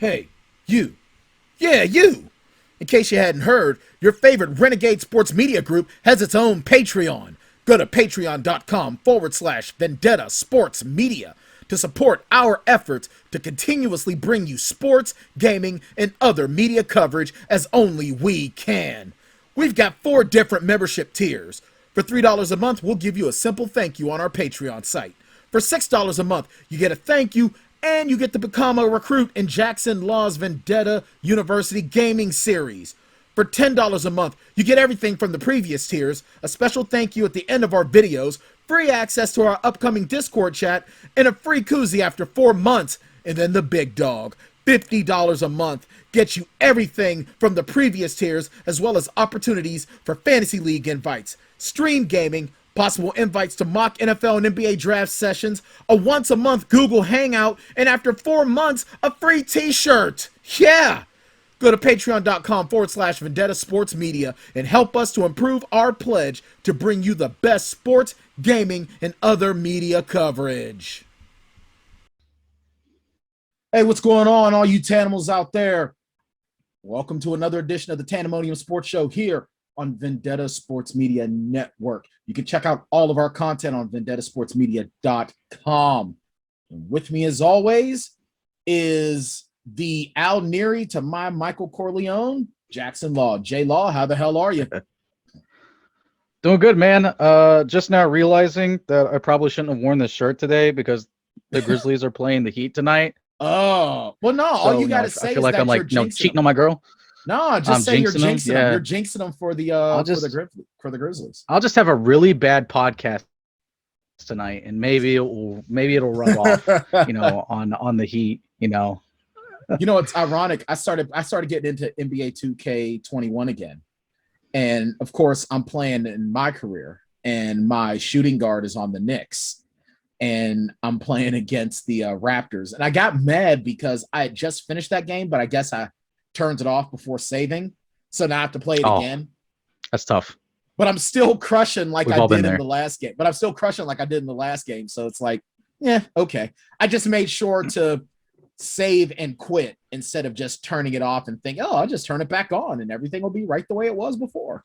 Hey, you. Yeah, you. In case you hadn't heard, your favorite Renegade Sports Media Group has its own Patreon. Go to patreon.com/Vendetta Sports Media to support our efforts to continuously bring you sports, gaming, and other media coverage as only we can. We've got 4 different membership tiers. For $3 a month, we'll give you a simple thank you on our Patreon site. For $6 a month, you get a thank you and you get to become a recruit in Jackson Law's Vendetta University Gaming Series. For $10 a month, you get everything from the previous tiers, a special thank you at the end of our videos, free access to our upcoming Discord chat, and a free koozie after 4 months. And then the big dog, $50 a month, gets you everything from the previous tiers, as well as opportunities for Fantasy League invites, stream gaming, possible invites to mock NFL and NBA draft sessions, a once-a-month Google Hangout, and after 4 months, a free t-shirt. Yeah! Go to patreon.com/Vendetta Sports Media and help us to improve our pledge to bring you the best sports, gaming, and other media coverage. Hey, what's going on, all you Tanimals out there? Welcome to another edition of the Tanndemonium Sports Show here on Vendetta Sports Media Network. You can check out all of our content on vendettasportsmedia.com. And with me, as always, is the Al Neary to my Michael Corleone, Jackson Law. J Law, how the hell are you? Doing good, man. Just now realizing that I probably shouldn't have worn this shirt today because the Grizzlies are playing the Heat tonight. Oh, well, no, all you got to say I feel is like that I'm like cheating on my girl. No, just say you're jinxing them. Yeah. You're jinxing them for the Grizzlies. I'll just have a really bad podcast tonight, and maybe it'll rub off, on the Heat. It's ironic. I started getting into NBA 2K21 again, and of course, I'm playing in my career, and my shooting guard is on the Knicks, and I'm playing against the Raptors, and I got mad because I had just finished that game, but I guess I turned it off before saving, so now I have to play it again. That's tough. But I'm still crushing like I did in the last game. So it's like, yeah, okay. I just made sure to save and quit instead of just turning it off and think, oh, I'll just turn it back on and everything will be right the way it was before.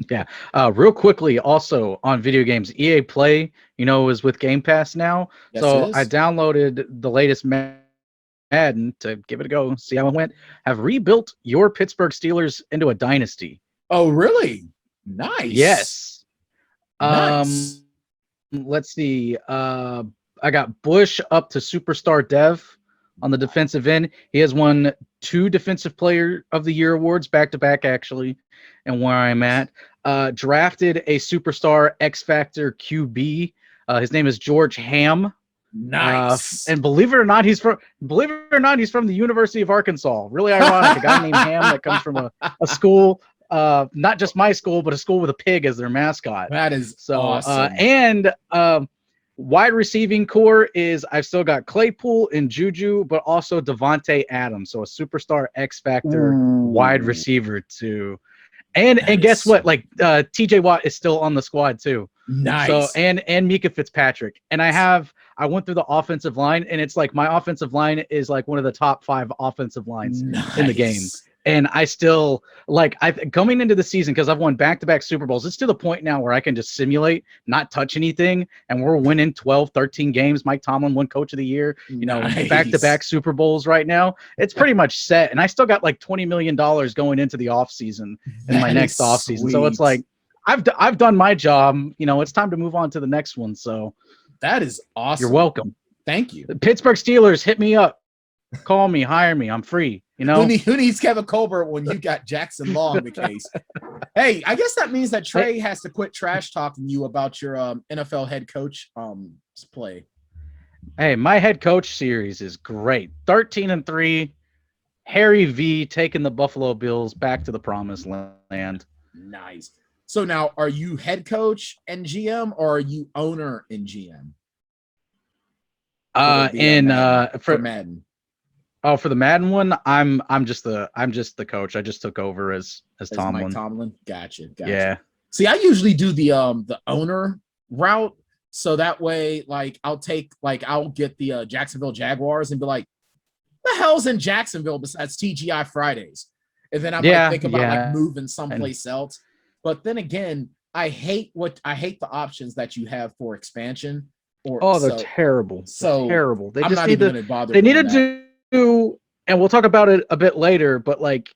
Yeah. Real quickly, also on video games, EA Play, is with Game Pass now. Yes, so I downloaded the latest Madden to give it a go, see how it went. Have rebuilt your Pittsburgh Steelers into a dynasty. Oh, really? Nice. Yes. Nice. Let's see. I got Bush up to superstar dev on the defensive end. He has won 2 Defensive Player of the Year awards back to back, actually, and where I'm at. Drafted a superstar X Factor QB. His name is George Ham. Nice. And believe it or not, he's from the University of Arkansas. Really ironic. A guy named Ham that comes from a school, not just my school, but a school with a pig as their mascot. That is so awesome. And wide receiving core is I've still got Claypool and Juju, but also Devontae Adams. So a superstar X Factor wide receiver too. And guess what? Like TJ Watt is still on the squad too. Nice. So and Mika Fitzpatrick. And I went through the offensive line, and it's like my offensive line is like one of the top 5 offensive lines in the game. And I still coming into the season, because I've won back-to-back Super Bowls, it's to the point now where I can just simulate, not touch anything, and we're winning 12, 13 games. Mike Tomlin won Coach of the Year, back-to-back Super Bowls right now. It's pretty much set, and I still got like $20 million going into the offseason in my next offseason. So it's like I've done my job. It's time to move on to the next one. So that is awesome. You're welcome. Thank you. The Pittsburgh Steelers, hit me up. Call me, hire me. I'm free. Who needs Kevin Colbert when you got Jackson Law in the case? Hey, I guess that means that Trey has to quit trash talking you about your NFL head coach play. Hey, my head coach series is great. 13-3. Harry V taking the Buffalo Bills back to the promised land. Nice. So now, are you head coach and GM, or are you owner and GM? For Madden. Oh, for the Madden one, I'm just the coach. I just took over as Tomlin. Mike Tomlin. Gotcha. Yeah. See, I usually do the owner route, so that way, I'll get the Jacksonville Jaguars and be like, the hell's in Jacksonville besides TGI Fridays? And then I might think about like moving someplace else. But then again, I hate the options that you have for expansion. They're terrible. So terrible. They I'm just not need even to going to bother. They need to do, and we'll talk about it a bit later. But like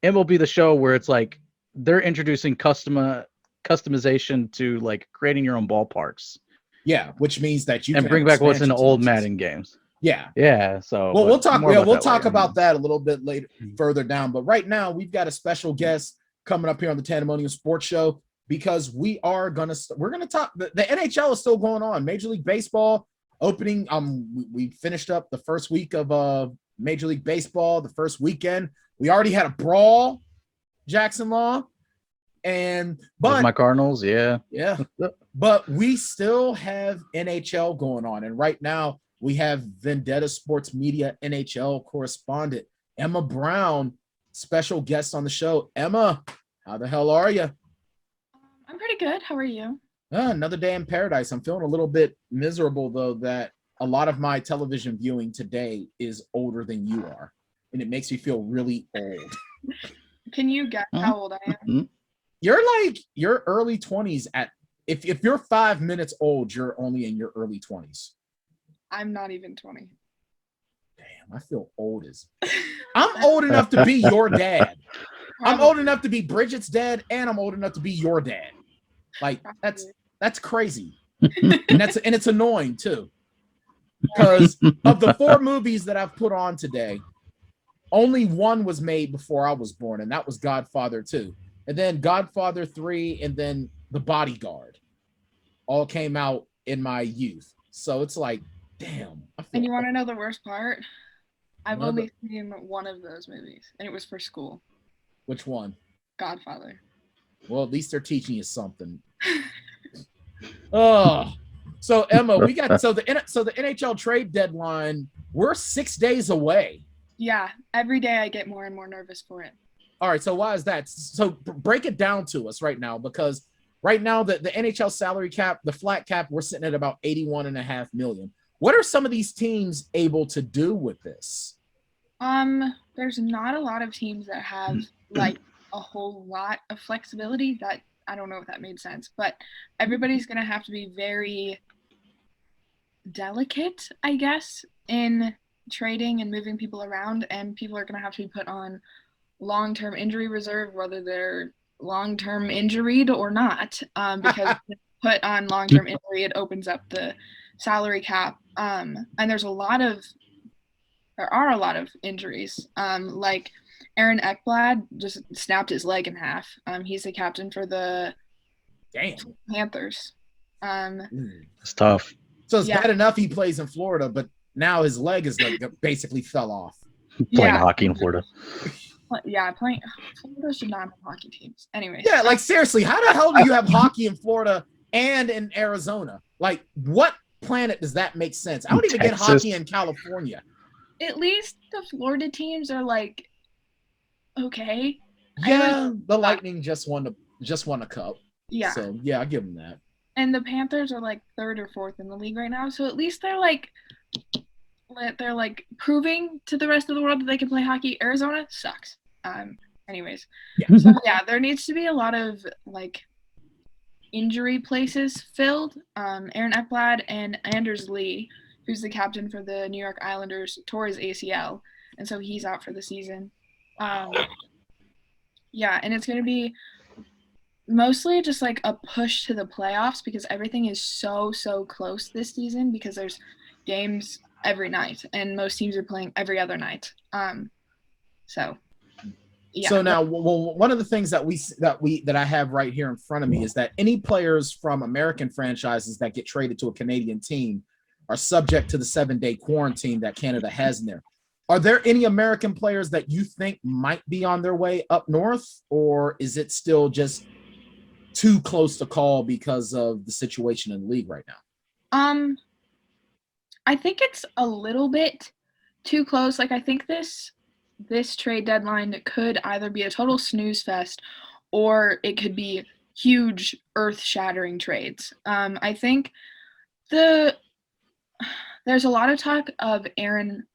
MLB the Show, where it's like they're introducing customization to like creating your own ballparks. Yeah, which means that you can bring back what's in the old Madden games. Yeah. So we'll talk about that a little bit later, further down. But right now, we've got a special guest coming up here on the Tanndemonium Sports Show because we're gonna talk. The NHL is still going on. Major League Baseball opening. We finished up the first week of Major League Baseball. The first weekend, we already had a brawl, Jackson Law, but my Cardinals, yeah. But we still have NHL going on, and right now we have Vendetta Sports Media NHL correspondent Emma Brown, special guest on the show. Emma, how the hell are you? I'm pretty good. How are you? Another day in paradise. I'm feeling a little bit miserable, though, that a lot of my television viewing today is older than you are, and it makes me feel really old. Can you guess how old I am? You're early 20s. If you're 5 minutes old, you're only in your early 20s. I'm not even 20. Damn, I feel old as. I'm old enough to be your dad. I'm old enough to be Bridget's dad, and I'm old enough to be your dad. Like that's crazy, and it's annoying too. Because of the 4 movies that I've put on today, only one was made before I was born, and that was Godfather 2, and then Godfather 3, and then The Bodyguard, all came out in my youth. So it's like, damn. And you want to know the worst part? I've only seen one of those movies, and it was for school. Which one? Godfather. Well, at least they're teaching you something. So Emma, we got the NHL trade deadline. We're 6 days away. Yeah, every day I get more and more nervous for it. All right, so why is that? So break it down to us right now, because right now the NHL salary cap, the flat cap, we're sitting at about $81.5 million. What are some of these teams able to do with this? There's not a lot of teams that have like a whole lot of flexibility. That I don't know if that made sense, but everybody's going to have to be very delicate, I guess, in trading and moving people around, and people are going to have to be put on long-term injury reserve, whether they're long-term injured or not, because put on long-term injury, it opens up the salary cap, and there are a lot of injuries, like Aaron Ekblad just snapped his leg in half. He's the captain for the Panthers. It's tough. So it's bad enough he plays in Florida, but now his leg is like basically fell off. Playing hockey in Florida. Yeah, Florida should not have hockey teams. Anyway. Yeah, like seriously, how the hell do you have hockey in Florida and in Arizona? Like, what planet does that make sense? I don't even get hockey in California. At least the Florida teams are like okay. Yeah, the Lightning just won a cup. Yeah. So yeah, I give them that. And the Panthers are like 3rd or 4th in the league right now, so at least they're like proving to the rest of the world that they can play hockey. Arizona sucks. Anyways. Yeah. So yeah, there needs to be a lot of like injury places filled. Aaron Ekblad and Anders Lee, who's the captain for the New York Islanders, tore his ACL, and so he's out for the season. Yeah, and it's going to be mostly just like a push to the playoffs because everything is so close this season because there's games every night and most teams are playing every other night. So yeah. So now, one of the things that I have right here in front of me is that any players from American franchises that get traded to a Canadian team are subject to the 7-day quarantine that Canada has in there. Are there any American players that you think might be on their way up north, or is it still just too close to call because of the situation in the league right now? I think it's a little bit too close. Like, I think this trade deadline could either be a total snooze fest or it could be huge earth-shattering trades. I think there's a lot of talk of Aaron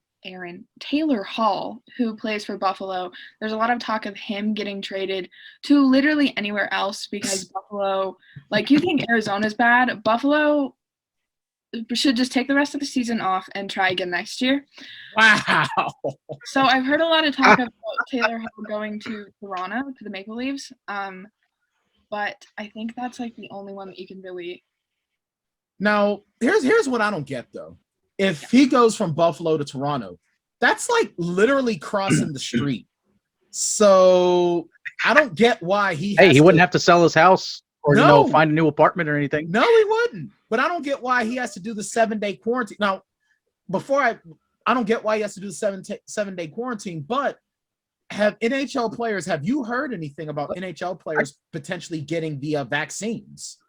Taylor Hall, who plays for Buffalo. There's a lot of talk of him getting traded to literally anywhere else because Buffalo, like you think Arizona's bad, Buffalo should just take the rest of the season off and try again next year. Wow. So I've heard a lot of talk about Taylor Hall going to Toronto, to the Maple Leafs. But I think that's like the only one that you can really. Now, here's what I don't get though. If he goes from Buffalo to Toronto, that's like literally crossing the street. So I don't get why he wouldn't have to sell his house or find a new apartment or anything. No, he wouldn't. But I don't get why he has to do the 7-day quarantine. Now, I don't get why he has to do the 7-day quarantine, but have you heard anything about NHL players potentially getting the vaccines?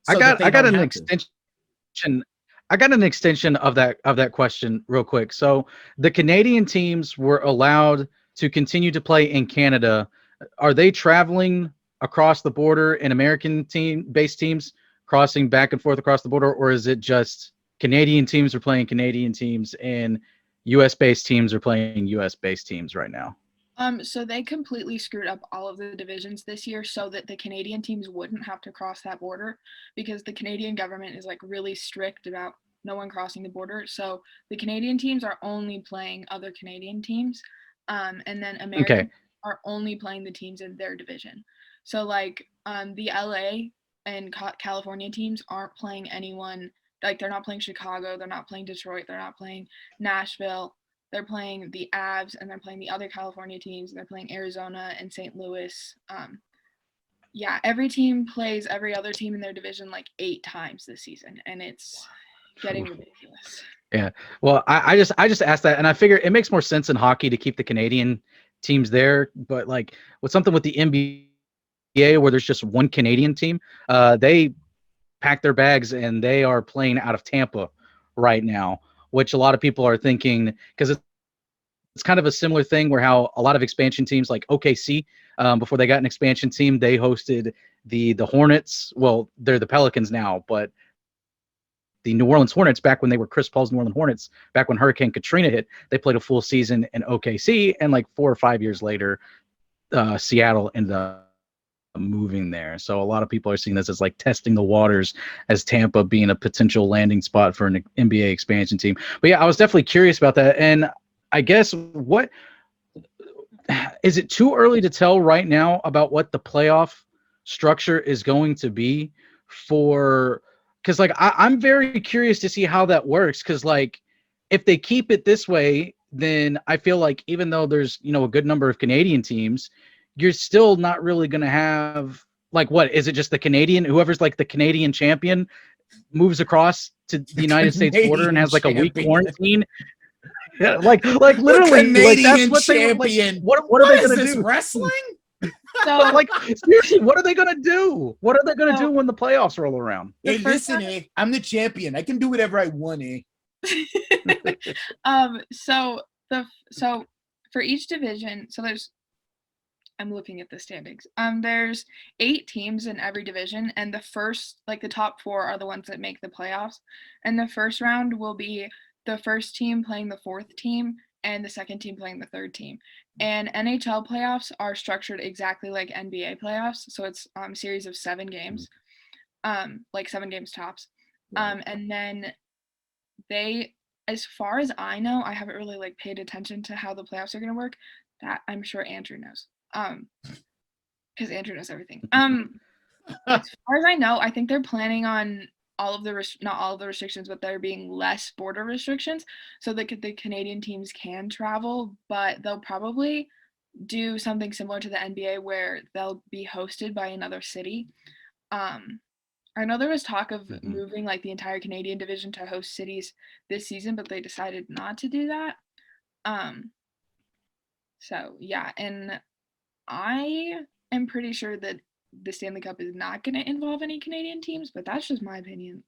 I got an extension. I got an extension of that question real quick. So the Canadian teams were allowed to continue to play in Canada. Are they traveling across the border and American based teams crossing back and forth across the border, or is it just Canadian teams are playing Canadian teams and US based teams are playing US based teams right now? So they completely screwed up all of the divisions this year so that the Canadian teams wouldn't have to cross that border because the Canadian government is like really strict about no one crossing the border. So the Canadian teams are only playing other Canadian teams. And then Americans are only playing the teams in their division. So like the LA and California teams aren't playing anyone, like they're not playing Chicago, they're not playing Detroit, they're not playing Nashville. They're playing the Avs and they're playing the other California teams. They're playing Arizona and St. Louis. Every team plays every other team in their division like 8 times this season, and it's getting ridiculous. Yeah. Well, I just asked that, and I figure it makes more sense in hockey to keep the Canadian teams there. But like with something with the NBA where there's just one Canadian team, they pack their bags and they are playing out of Tampa right now, which a lot of people are thinking because it's kind of a similar thing where how a lot of expansion teams like OKC, before they got an expansion team, they hosted the Hornets. Well, they're the Pelicans now, but the New Orleans Hornets, back when they were Chris Paul's New Orleans Hornets, back when Hurricane Katrina hit, they played a full season in OKC, and like 4 or 5 years later, Seattle ended up moving there. So a lot of people are seeing this as like testing the waters as Tampa being a potential landing spot for an NBA expansion team. But yeah, I was definitely curious about that. And I guess what is it too early to tell right now about what the playoff structure is going to be for, because like I'm very curious to see how that works, because like if they keep it this way, then I feel like even though there's a good number of Canadian teams, you're still not really going to have like, what is it, just the Canadian, whoever's like the Canadian champion moves across to the United States border and has like a week quarantine. Yeah, like literally, like that's what champion. They like. What are they going to do? Wrestling? So like seriously, what are they going to do? What are they going to do when the playoffs roll around? Hey, listen, I'm the champion. I can do whatever I want, So for each division, I'm looking at the standings. There's 8 teams in every division, and the top 4 are the ones that make the playoffs. And the first round will be the first team playing the 4th team, and the second team playing the 3rd team. And NHL playoffs are structured exactly like NBA playoffs, so it's a series of 7 games, like 7 games tops. And then as far as I know, I haven't really like paid attention to how the playoffs are going to work. That I'm sure Andrew knows. Because Andrew knows everything. As far as I know, I think they're planning on not all of the restrictions, but there being less border restrictions so that the Canadian teams can travel, but they'll probably do something similar to the NBA where they'll be hosted by another city. I know there was talk of moving like the entire Canadian division to host cities this season, but they decided not to do that. So yeah, and I am pretty sure that the Stanley Cup is not going to involve any Canadian teams, but that's just my opinion.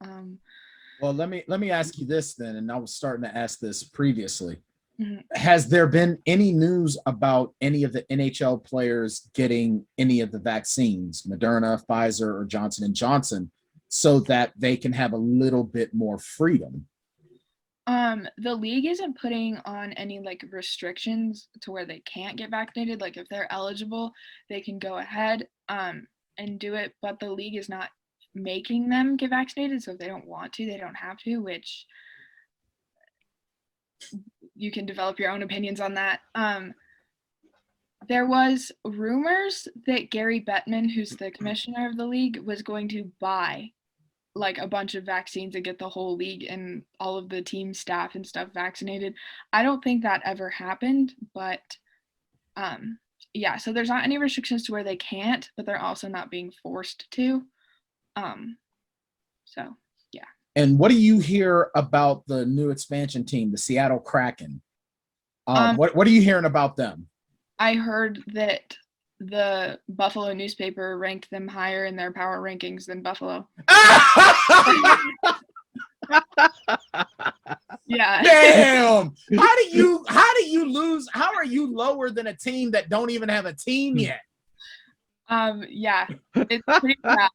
Well, let me ask you this then, and I was starting to ask this previously. Has there been any news about any of the NHL players getting any of the vaccines, Moderna, Pfizer, or Johnson & Johnson, so that they can have a little bit more freedom? The league isn't putting on any like restrictions to where they can't get vaccinated. Like if they're eligible, they can go ahead and do it, but the league is not making them get vaccinated. So if they don't want to, they don't have to, which you can develop your own opinions on that. There was rumors that Gary Bettman, who's the commissioner of the league, was going to buy like a bunch of vaccines and get the whole league and all of the team staff and stuff vaccinated. I don't think that ever happened, but yeah, so there's not any restrictions to where they can't, but they're also not being forced to. So yeah. And what do you hear about the new expansion team, the Seattle Kraken? What are you hearing about them? I heard that the Buffalo newspaper ranked them higher in their power rankings than Buffalo. Yeah. Damn. How do you lose? How are you lower than a team that don't even have a team yet? Yeah, it's pretty bad.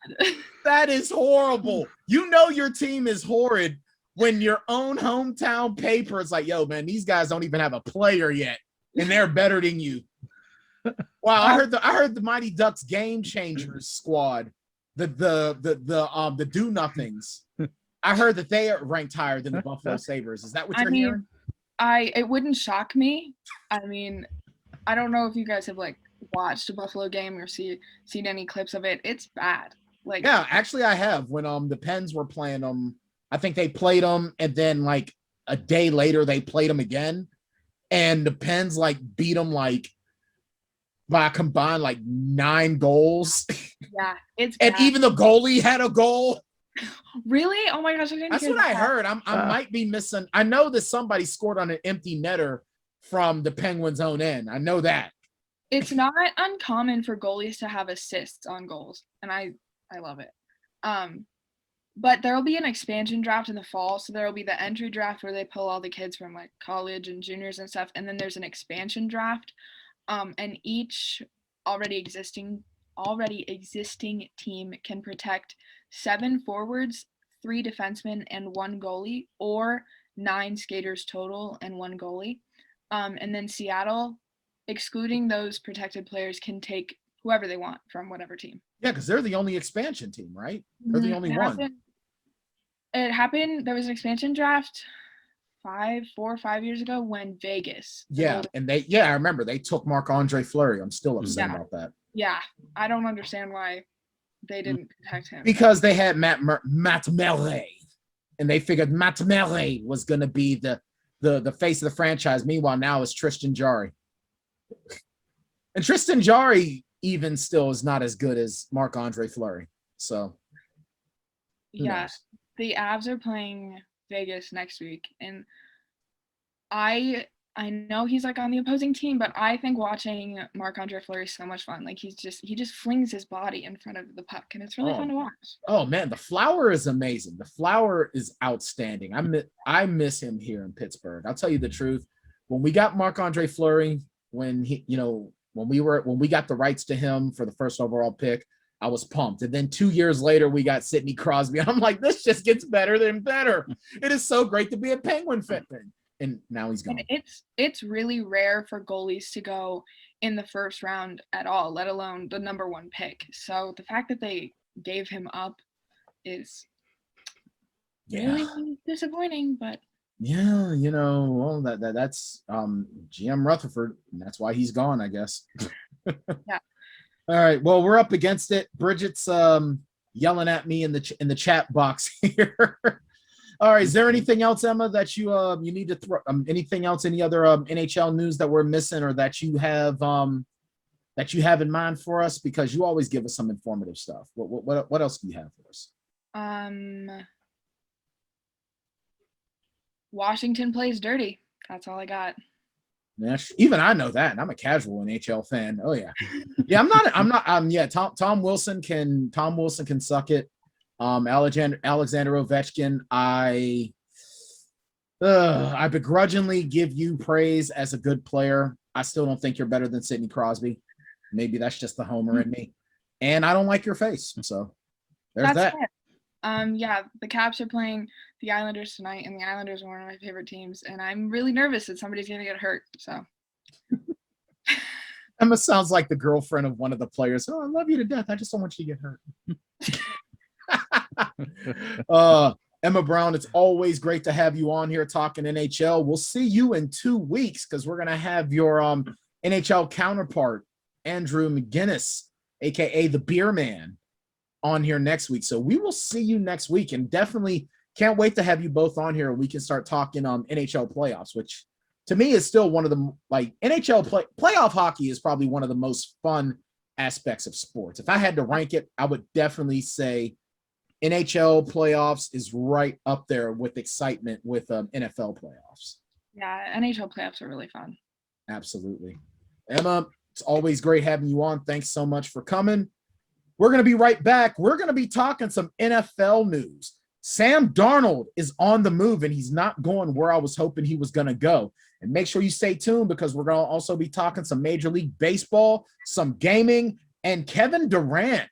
That is horrible. You know your team is horrid when your own hometown paper is like, yo, man, these guys don't even have a player yet, and they're better than you. Wow, I heard the Mighty Ducks Game Changers squad, the do nothings. I heard that they are ranked higher than the Buffalo Sabres. Is that what you're hearing? It wouldn't shock me. I mean, I don't know if you guys have like watched a Buffalo game or seen any clips of it. It's bad. Like, yeah, actually I have. When the Pens were playing them, I think they played them, and then like a day later they played them again, and the Pens like beat them like by a combined like 9 goals. Yeah, it's and bad. Even the goalie had a goal. Really? Oh my gosh, I didn't That's hear what that. I heard. I might be missing. I know that somebody scored on an empty netter from the Penguins' own end. I know that. It's not uncommon for goalies to have assists on goals, and I love it. But there'll be an expansion draft in the fall, so there'll be the entry draft where they pull all the kids from like college and juniors and stuff, and then there's an expansion draft. And each already existing team can protect 7 forwards, 3 defensemen, and 1 goalie, or 9 skaters total and 1 goalie. And then Seattle, excluding those protected players, can take whoever they want from whatever team. Yeah, because they're the only expansion team, right? They're the only one. It happened. There was an expansion draft 4 or 5 years ago when Vegas. Yeah, and I remember they took Marc-Andre Fleury. I'm still upset about that. Yeah, I don't understand why they didn't protect him. Because they had Matt Murray, and they figured Matt Murray was going to be the face of the franchise. Meanwhile, now it's Tristan Jarry. And Tristan Jarry even still is not as good as Marc-Andre Fleury. So, yeah, the Avs are playing Vegas next week, and I know he's like on the opposing team, but I think watching Marc-Andre Fleury is so much fun. Like he just flings his body in front of the puck, and it's really fun to watch. Oh man, the Flower is amazing. The Flower is outstanding. I miss him here in Pittsburgh. I'll tell you the truth. When we got Marc-Andre Fleury, when we got the rights to him for the first overall pick, I was pumped. And then 2 years later, we got Sidney Crosby. And I'm like, this just gets better than better. It is so great to be a Penguin fan. And now he's gone. And it's really rare for goalies to go in the first round at all, let alone the number 1 pick. So the fact that they gave him up is really disappointing, but yeah, well, that's GM Rutherford, and that's why he's gone, I guess. Yeah. All right. Well, we're up against it. Bridget's yelling at me in the chat box here. All right. Is there anything else, Emma, that you need to throw? Anything else? Any other NHL news that we're missing, or that you have in mind for us? Because you always give us some informative stuff. What else do you have for us? Washington plays dirty. That's all I got. Yeah, even I know that. And I'm a casual NHL fan. Oh yeah. Yeah, I'm not. Yeah, Tom Wilson can suck it. Alexander Ovechkin, I begrudgingly give you praise as a good player. I still don't think you're better than Sidney Crosby. Maybe that's just the homer in me. And I don't like your face. So there's that. Yeah, the Caps are playing the Islanders tonight, and the Islanders are one of my favorite teams, and I'm really nervous that somebody's going to get hurt, so. Emma sounds like the girlfriend of one of the players. Oh, I love you to death. I just don't want you to get hurt. Emma Brown, it's always great to have you on here talking NHL. We'll see you in 2 weeks because we're going to have your NHL counterpart, Andrew McGinnis, a.k.a. the Beer Man, on here next week. So we will see you next week, and definitely can't wait to have you both on here. We can start talking NHL playoffs, which to me is still one of the, like, NHL playoff hockey is probably one of the most fun aspects of sports. If I had to rank it, I would definitely say NHL playoffs is right up there with excitement with NFL playoffs. Yeah, NHL playoffs are really fun. Absolutely. Emma, it's always great having you on. Thanks so much for coming. We're going to be right back. We're going to be talking some NFL news. Sam Darnold is on the move, and he's not going where I was hoping he was going to go. And make sure you stay tuned because we're going to also be talking some Major League Baseball, some gaming, and Kevin Durant,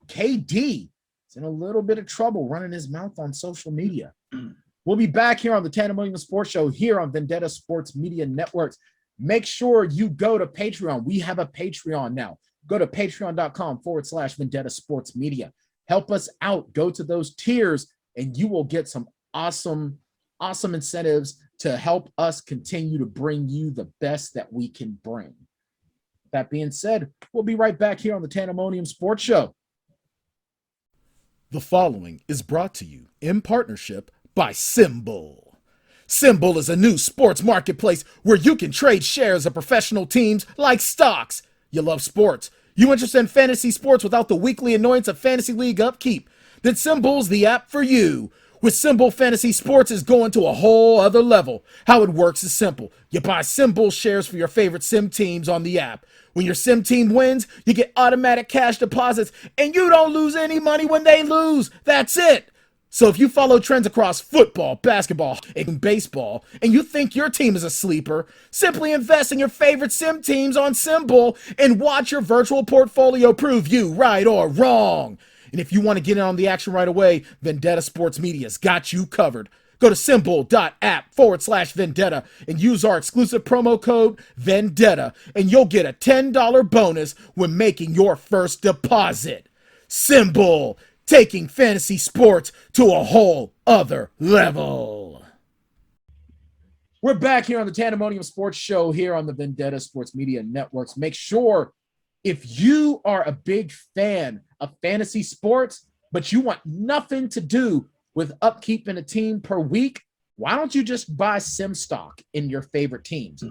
KD, is in a little bit of trouble running his mouth on social media. We'll be back here on the Tanndemonium Sports Show here on Vendetta Sports Media Networks. Make sure you go to Patreon. We have a Patreon now. Go to patreon.com/Vendetta Sports Media. Help us out. Go to those tiers, and you will get some awesome incentives to help us continue to bring you the best that we can bring. That being said, we'll be right back here on the Tanndemonium Sports Show. The following is brought to you in partnership by Symbol. Symbol is a new sports marketplace where you can trade shares of professional teams like stocks. You love sports. You interested in fantasy sports without the weekly annoyance of fantasy league upkeep? Then Symbol's the app for you. With Symbol, fantasy sports is going to a whole other level. How it works is simple. You buy Symbol shares for your favorite sim teams on the app. When your sim team wins, you get automatic cash deposits, and you don't lose any money when they lose. That's it. So if you follow trends across football, basketball, and baseball, and you think your team is a sleeper, simply invest in your favorite sim teams on Symbol and watch your virtual portfolio prove you right or wrong. And if you want to get in on the action right away, Vendetta Sports Media's got you covered. Go to symbol.app/Vendetta and use our exclusive promo code Vendetta, and you'll get a $10 bonus when making your first deposit. Symbol, taking fantasy sports to a whole other level. We're back here on the Tanndemonium Sports Show here on the Vendetta Sports Media Networks. Make sure, if you are a big fan of fantasy sports, but you want nothing to do with upkeep in a team per week, why don't you just buy sim stock in your favorite teams?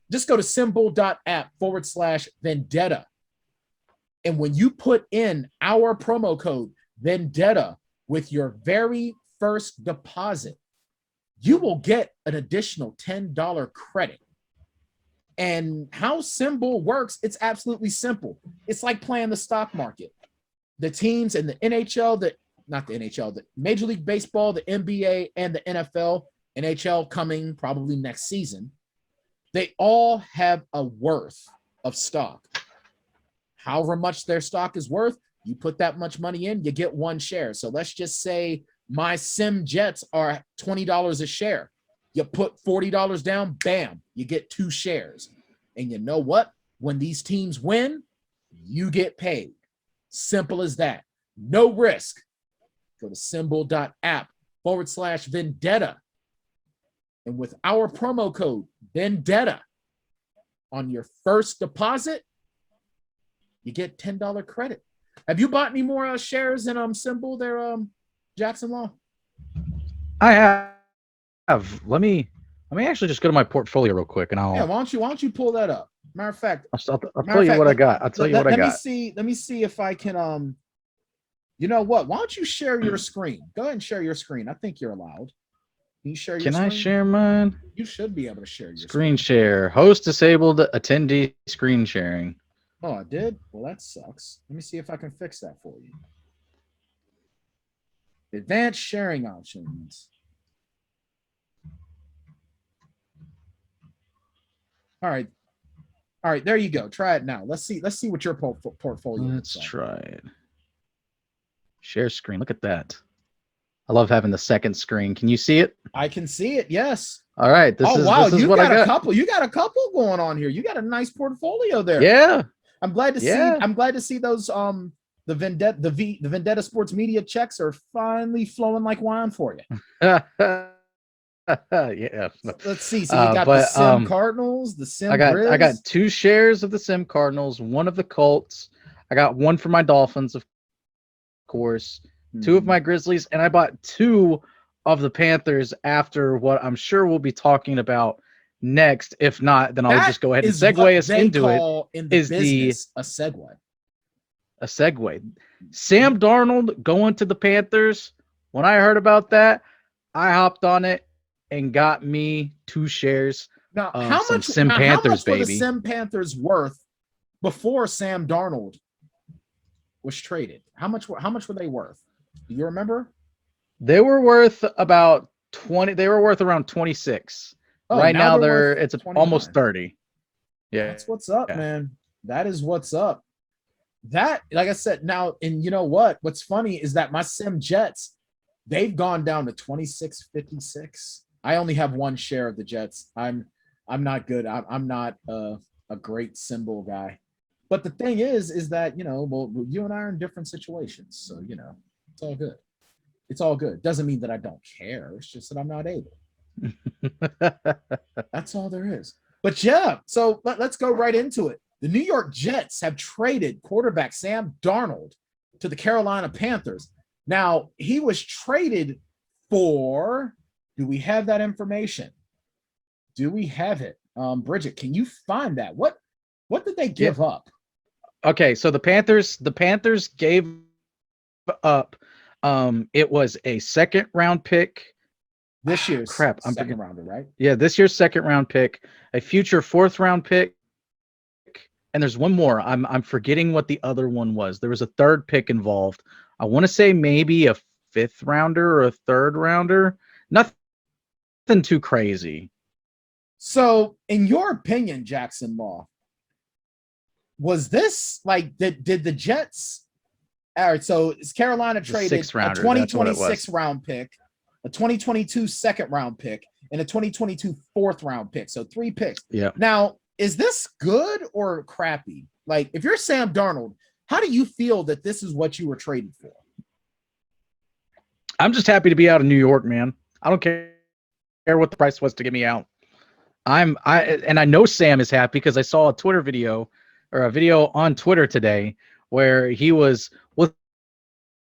Just go to symbol.app/Vendetta. And when you put in our promo code Vendetta with your very first deposit, you will get an additional $10 credit. And how Symbol works, it's absolutely simple. It's like playing the stock market. The teams in the NHL, the Major League Baseball, the NBA, and the NFL, NHL coming probably next season, they all have a worth of stock. However much their stock is worth, you put that much money in, you get one share. So let's just say my Sim Jets are $20 a share. You put $40 down, bam, you get 2 shares. And you know what? When these teams win, you get paid. Simple as that. No risk. Go to symbol.app/Vendetta. And with our promo code Vendetta on your first deposit, you get $10 credit. Have you bought any more shares in Symbol there, Jackson Law? I have. Let me actually just go to my portfolio real quick, and why don't you pull that up? Matter of fact, I'll tell you what I got. I'll tell you what I got. Let me see if I can. You know what? Why don't you share your screen? Go ahead and share your screen. I think you're allowed. Can you share your screen? Can I share mine? You should be able to share your screen share. Host disabled attendee screen sharing. Oh, I did? Well, that sucks. Let me see if I can fix that for you. Advanced sharing options. All right, there you go. Try it now. Let's see what your portfolio. Let's try it. Share screen. Look at that. I love having the second screen. Can you see it? I can see it. Yes. All right. This is what I got. A couple. You got a couple going on here. You got a nice portfolio there. Yeah. I'm glad to see. I'm glad to see those. The Vendetta Sports Media checks are finally flowing like wine for you. Yeah. Let's see. So you got the Sim Cardinals, the Sim. I got 2 shares of the Sim Cardinals, 1 of the Colts. I got 1 for my Dolphins, of course. 2 of my Grizzlies, and I bought 2 of the Panthers after what I'm sure we'll be talking about next. If not, then I'll just go ahead and segue us into it. Is a segue? A segue. Sam Darnold going to the Panthers. When I heard about that, I hopped on it and got me 2 shares. Now, how much Sim Panthers, were the Sim Panthers worth before Sam Darnold was traded? How much were they worth? Do you remember? They were worth about 20. They were worth around 26. Right now it's almost 30. Yeah. That's what's up, man. That is what's up. That, like I said, now, and you know what? What's funny is that my Sim Jets, they've gone down to 26.56. I only have 1 share of the Jets. I'm not good. I'm not a great symbol guy. But the thing is that, well, you and I are in different situations. So, it's all good. It's all good. Doesn't mean that I don't care. It's just that I'm not able. That's all there is. But yeah, so let's go right into it. The New York Jets have traded quarterback Sam Darnold to the Carolina Panthers. Now, he was traded for, do we have that information? Do we have it? Bridget, can you find that? What did they give up? Okay, so the Panthers gave up it was a 2nd round pick. This year's I'm second rounder, right? Yeah, this year's 2nd round pick, a future 4th round pick, and there's one more. I'm forgetting what the other one was. There was a 3rd pick involved. I want to say maybe a 5th rounder or a 3rd rounder. Nothing too crazy. So, in your opinion, Jackson Law, was this like did the Jets? All right, so Carolina traded a 2026 round pick, a 2022 2nd round pick, and a 2022 4th round pick. So 3 picks. Yeah. Now, is this good or crappy? Like, if you're Sam Darnold, how do you feel that this is what you were traded for? I'm just happy to be out of New York, man. I don't care what the price was to get me out. I know Sam is happy because I saw a Twitter video or a video on Twitter today where he was with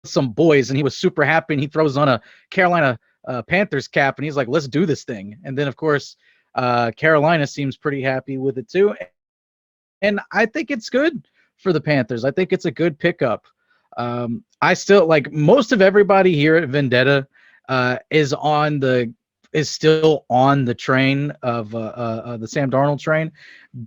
some boys and he was super happy and he throws on a Carolina Panthers cap and he's like, let's do this thing. And then, of course, Carolina seems pretty happy with it too. And I think it's good for the Panthers. I think it's a good pickup. I still, like most of everybody here at Vendetta, is still on the train of the Sam Darnold train,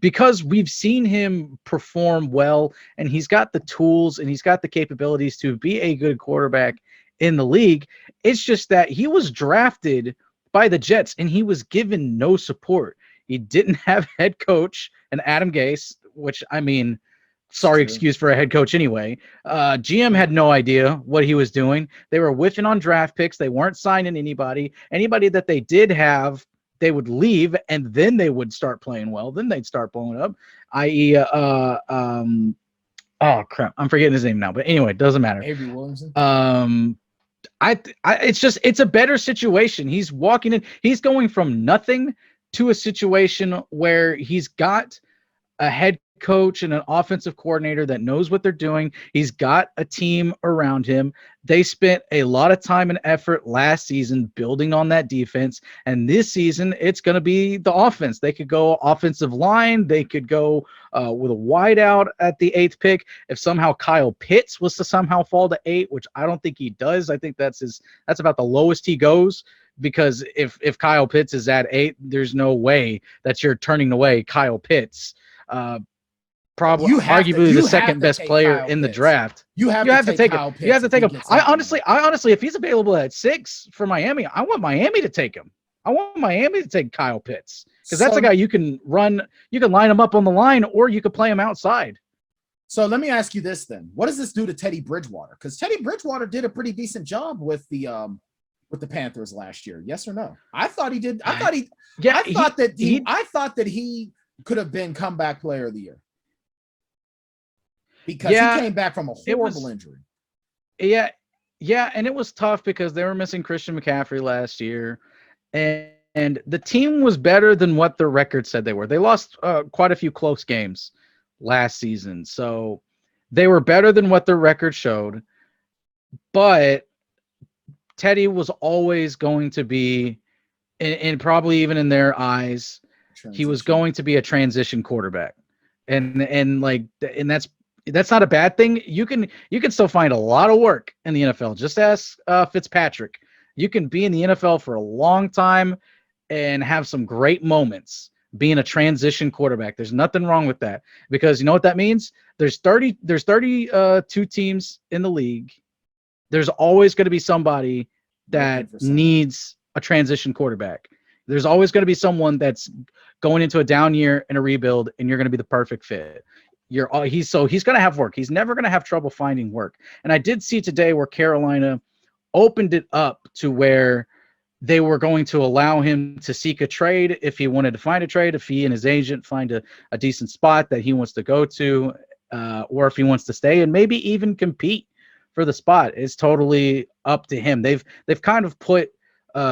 because we've seen him perform well and he's got the tools and he's got the capabilities to be a good quarterback in the league. It's just that he was drafted by the Jets and he was given no support. He didn't have head coach and Adam Gase, which, I mean, sorry excuse for a head coach anyway. GM had no idea what he was doing. They were whiffing on draft picks. They weren't signing anybody. Anybody that they did have, they would leave and then they would start playing well. Then they'd start blowing up, i.e. Oh crap, I'm forgetting his name now, but anyway, it doesn't matter. Avery Williamson. It's a better situation. He's walking in, he's going from nothing to a situation where he's got a head coach and an offensive coordinator that knows what they're doing. He's got a team around him. They spent a lot of time and effort last season building on that defense, and this season it's going to be the offense. They could go offensive line. They could go with a wideout at the 8th pick. If somehow Kyle Pitts was to somehow fall to 8, which I don't think he does. I think that's about the lowest he goes, because if Kyle Pitts is at 8, there's no way that you're turning away Kyle Pitts. Probably arguably the second best player in the draft. You have to take him. You have to take him. I honestly, if he's available at 6 for Miami, I want Miami to take him. I want Miami to take Kyle Pitts, because that's a guy you can run. You can line him up on the line, or you could play him outside. So let me ask you this then: what does this do to Teddy Bridgewater? Because Teddy Bridgewater did a pretty decent job with the with the Panthers last year? Yes or no? I thought he did. I thought that he could have been comeback player of the year because he came back from a horrible injury. Yeah, and it was tough because they were missing Christian McCaffrey last year, and the team was better than what their record said they were. They lost quite a few close games last season, so they were better than what their record showed. But Teddy was always going to be, and probably even in their eyes, he was going to be a transition quarterback, and that's not a bad thing. You can still find a lot of work in the NFL. Just ask Fitzpatrick. You can be in the NFL for a long time and have some great moments being a transition quarterback. There's nothing wrong with that, because you know what that means? There's 32 teams in the league. There's always going to be somebody that needs a transition quarterback. There's always going to be someone that's going into a down year and a rebuild, and you're going to be the perfect fit. He's going to have work. He's never going to have trouble finding work. And I did see today where Carolina opened it up to where they were going to allow him to seek a trade if he wanted to find a trade, if he and his agent find a decent spot that he wants to go to, or if he wants to stay and maybe even compete for the spot. Is totally up to him. They've kind of put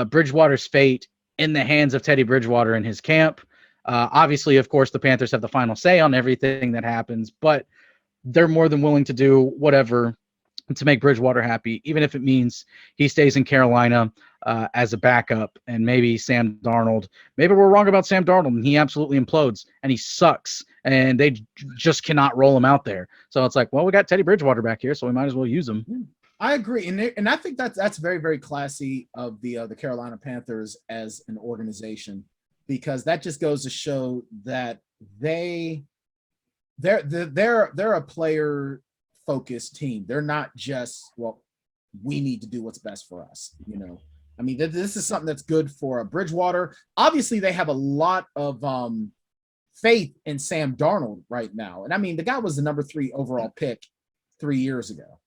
Bridgewater's fate in the hands of Teddy Bridgewater and his camp. Obviously, of course, the Panthers have the final say on everything that happens, but they're more than willing to do whatever to make Bridgewater happy, even if it means he stays in Carolina as a backup, and maybe Sam Darnold. Maybe we're wrong about Sam Darnold, and he absolutely implodes, and he sucks, and they just cannot roll him out there. So it's like, well, we got Teddy Bridgewater back here, so we might as well use him. I agree, and I think that's very, very classy of the Carolina Panthers as an organization, because that just goes to show that they're a player focused team. They're not just, well, we need to do what's best for us. You know, I mean, this is something that's good for Bridgewater. Obviously, they have a lot of faith in Sam Darnold right now, and I mean, the guy was the number 3 overall pick 3 years ago.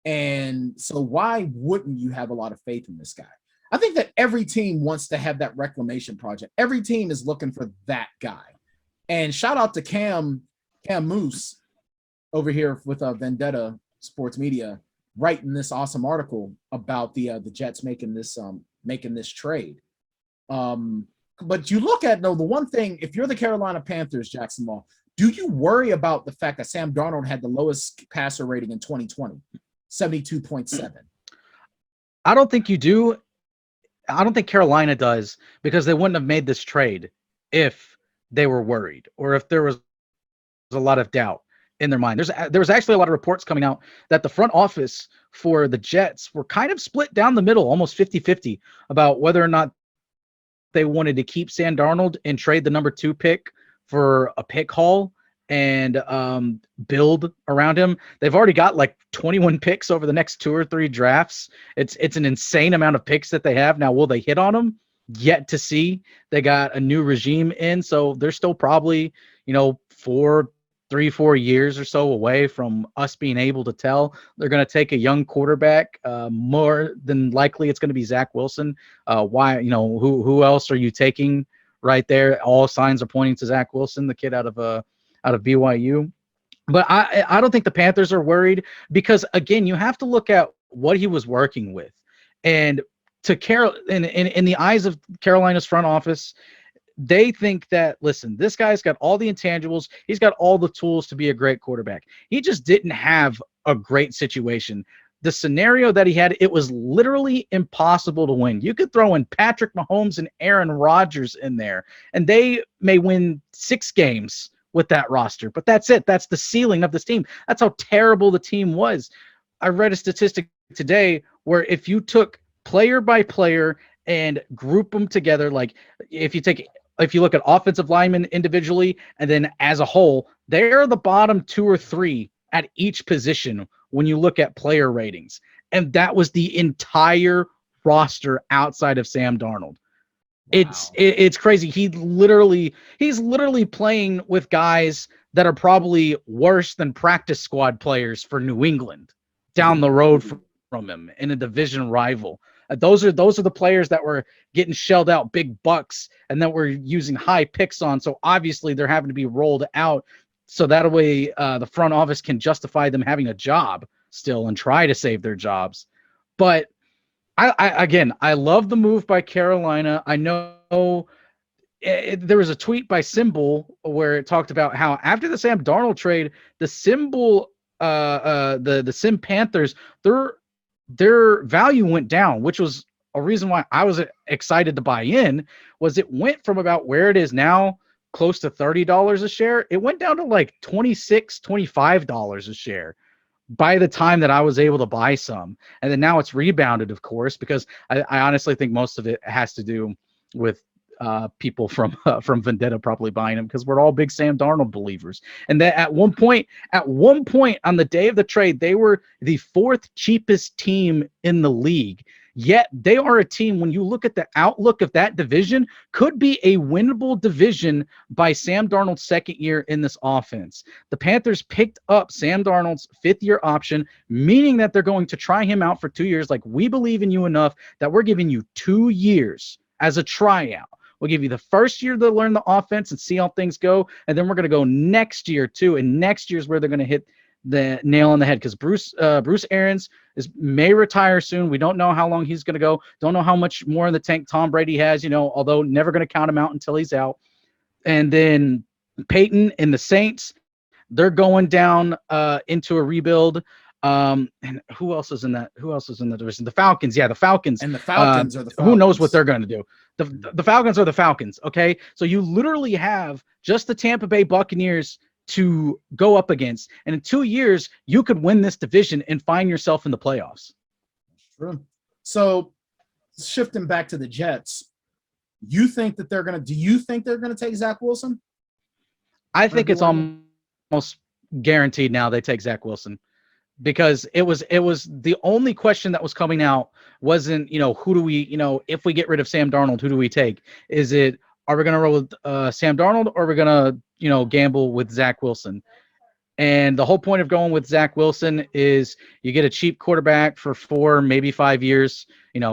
And so why wouldn't you have a lot of faith in this guy? I think that every team wants to have that reclamation project. Every team is looking for that guy. And shout out to Cam Moose over here with Vendetta Sports Media, writing this awesome article about the Jets making this trade. But you look at, the one thing, if you're the Carolina Panthers, Jackson Law, do you worry about the fact that Sam Darnold had the lowest passer rating in 2020? 72.7. I don't think you do. I don't think Carolina does, because they wouldn't have made this trade if they were worried, or if there was a lot of doubt in their mind. There was actually a lot of reports coming out that the front office for the Jets were kind of split down the middle, almost 50-50, about whether or not they wanted to keep Sam Darnold and trade the number 2 pick for a pick haul and build around him. They've already got like 21 picks over the next 2 or 3 drafts. It's an insane amount of picks that they have. Now, will they hit on them? Yet to see. They got a new regime in, so they're still probably, 3-4 years or so away from us being able to tell. They're going to take a young quarterback. More than likely, it's going to be Zach Wilson. Why? Who else are you taking right there? All signs are pointing to Zach Wilson, the kid out of BYU. But I don't think the Panthers are worried, because again, you have to look at what he was working with, and in the eyes of Carolina's front office, they think that, listen, this guy's got all the intangibles. He's got all the tools to be a great quarterback. He just didn't have a great situation. The scenario that he had, it was literally impossible to win. You could throw in Patrick Mahomes and Aaron Rodgers in there, and they may win 6 games with that roster, but that's it. That's the ceiling of this team. That's how terrible the team was. I read a statistic today where if you took player by player and group them together, like if you look at offensive linemen individually and then as a whole, they're the bottom 2 or 3 at each position when you look at player ratings. And that was the entire roster outside of Sam Darnold. Wow. It's crazy. He's literally playing with guys that are probably worse than practice squad players for New England down the road from him in a division rival. Those are the players that were getting shelled out big bucks and that we're using high picks on. So obviously they're having to be rolled out so that way the front office can justify them having a job still and try to save their jobs. But I love the move by Carolina. I know there was a tweet by Symbol where it talked about how after the Sam Darnold trade, the Symbol, the Sim Panthers, their value went down, which was a reason why I was excited to buy in. Was it went from about where it is now, close to $30 a share. It went down to like $26, $25 a share by the time that I was able to buy some. And then now it's rebounded, of course, because I honestly think most of it has to do with people from Vendetta probably buying them, because we're all big Sam Darnold believers. And that at one point on the day of the trade, they were the fourth cheapest team in the league. Yet they are a team, when you look at the outlook of that division, could be a winnable division by Sam Darnold's second year in this offense. The Panthers picked up Sam Darnold's fifth-year option, meaning that they're going to try him out for 2 years. Like, we believe in you enough that we're giving you 2 years as a tryout. We'll give you the first year to learn the offense and see how things go, and then we're going to go next year too. And next year is where they're going to hit the nail on the head, because Bruce Arians may retire soon. We don't know how long he's going to go. Don't know how much more in the tank Tom Brady has, although never going to count him out until he's out. And then Peyton and the Saints, they're going down into a rebuild. And who else is in that? Who else is in the division? The Falcons. Yeah, the Falcons. And the Falcons are the Falcons. Who knows what they're going to do? The Falcons are the Falcons. Okay, so you literally have just the Tampa Bay Buccaneers to go up against, and in 2 years you could win this division and find yourself in the playoffs. True. So shifting back to the Jets, do you think they're gonna take Zach Wilson? I think it's almost guaranteed now they take Zach Wilson, because it was the only question that was coming out wasn't, who do we, if we get rid of Sam Darnold, who do we take? Are we going to roll with Sam Darnold, or are we going to, gamble with Zach Wilson? And the whole point of going with Zach Wilson is you get a cheap quarterback for 4, maybe 5 years,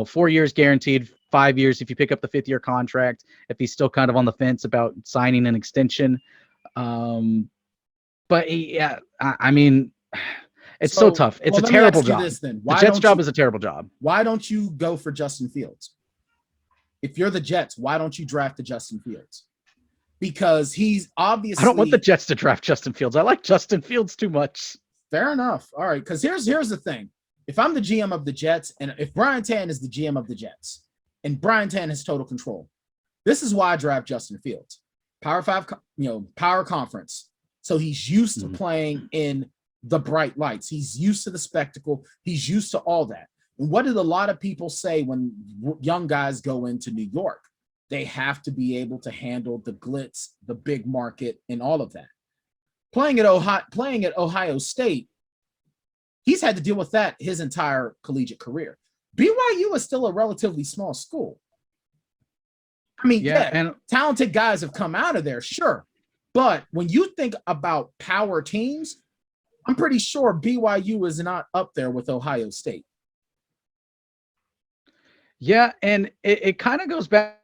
4 years guaranteed, 5 years if you pick up the 5th-year contract, if he's still kind of on the fence about signing an extension. But yeah, I mean, it's so tough. It's a terrible job. The Jets' job is a terrible job. Why don't you go for Justin Fields? If you're the Jets, why don't you draft the Justin Fields? Because he's obviously... I don't want the Jets to draft Justin Fields. I like Justin Fields too much. Fair enough. All right, because here's the thing. If I'm the GM of the Jets, and if Brian Tann is the GM of the Jets, and Brian Tann has total control, this is why I draft Justin Fields. Power 5, power conference. So he's used to playing in the bright lights. He's used to the spectacle. He's used to all that. And what did a lot of people say when young guys go into New York? They have to be able to handle the glitz, the big market, and all of that. Playing at Ohio State, he's had to deal with that his entire collegiate career. BYU is still a relatively small school. I mean, and talented guys have come out of there, sure. But when you think about power teams, I'm pretty sure BYU is not up there with Ohio State. Yeah, and it kind of goes back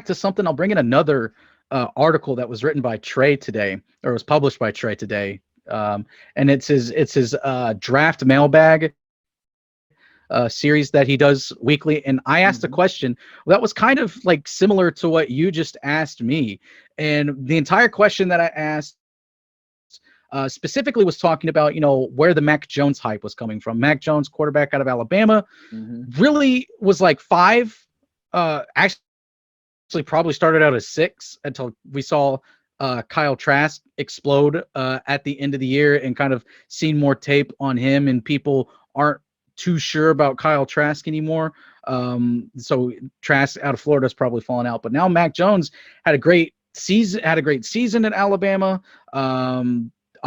to something. I'll bring in another article that was written by Trey today, or was published by Trey today, and it's his draft mailbag series that he does weekly. And I asked a question that was kind of like similar to what you just asked me, and the entire question that I asked specifically was talking about, where the Mac Jones hype was coming from. Mac Jones, quarterback out of Alabama, really was like 5, actually probably started out as 6 until we saw Kyle Trask explode at the end of the year, and kind of seen more tape on him, and people aren't too sure about Kyle Trask anymore. So Trask out of Florida is probably falling out, but now Mac Jones had a great season at Alabama.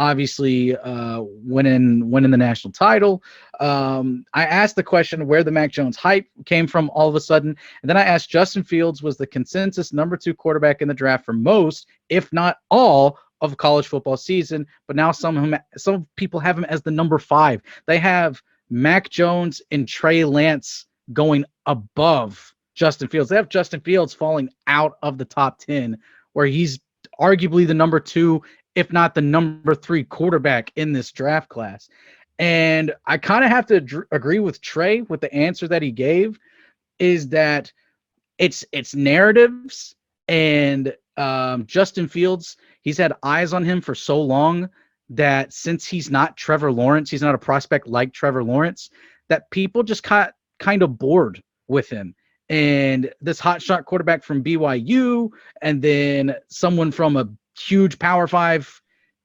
Obviously winning the national title. I asked the question where the Mac Jones hype came from all of a sudden, and then I asked Justin Fields was the consensus number 2 quarterback in the draft for most, if not all, of college football season, but now some people have him as the number 5. They have Mac Jones and Trey Lance going above Justin Fields. They have Justin Fields falling out of the top 10, where he's arguably the number 2, if not the number 3 quarterback in this draft class. And I kind of have to agree with Trey with the answer that he gave, is that it's narratives, and Justin Fields, he's had eyes on him for so long that since he's not Trevor Lawrence, he's not a prospect like Trevor Lawrence, that people just got kind of bored with him. And this hotshot quarterback from BYU, and then someone from a huge Power 5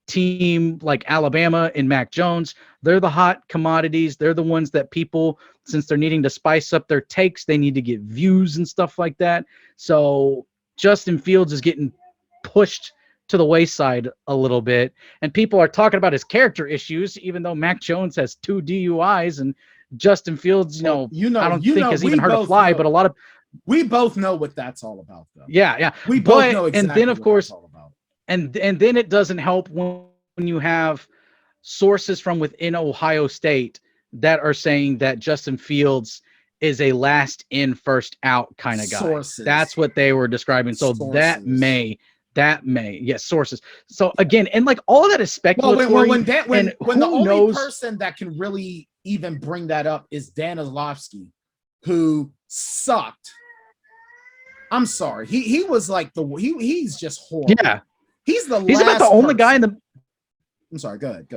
team like Alabama in Mac Jones, they're the hot commodities. They're the ones that people, since they're needing to spice up their takes, they need to get views and stuff like that. So Justin Fields is getting pushed to the wayside a little bit, and people are talking about his character issues, even though Mac Jones has 2 DUIs and Justin Fields, I don't think has even heard a fly, but a lot of we both know what that's all about, though. Yeah. We both know exactly. And then, of course, all about. and then it doesn't help when you have sources from within Ohio State that are saying that Justin Fields is a last in, first out kind of guy. Sources. That's what they were describing. So that may, yes, sources. So again, and like all of that is speculative. When the only person that can really even bring that up is Dan Orlovsky, who sucked. I'm sorry. He was like he's just horrible. Yeah. He's about the only guy in the. I'm sorry. Go ahead.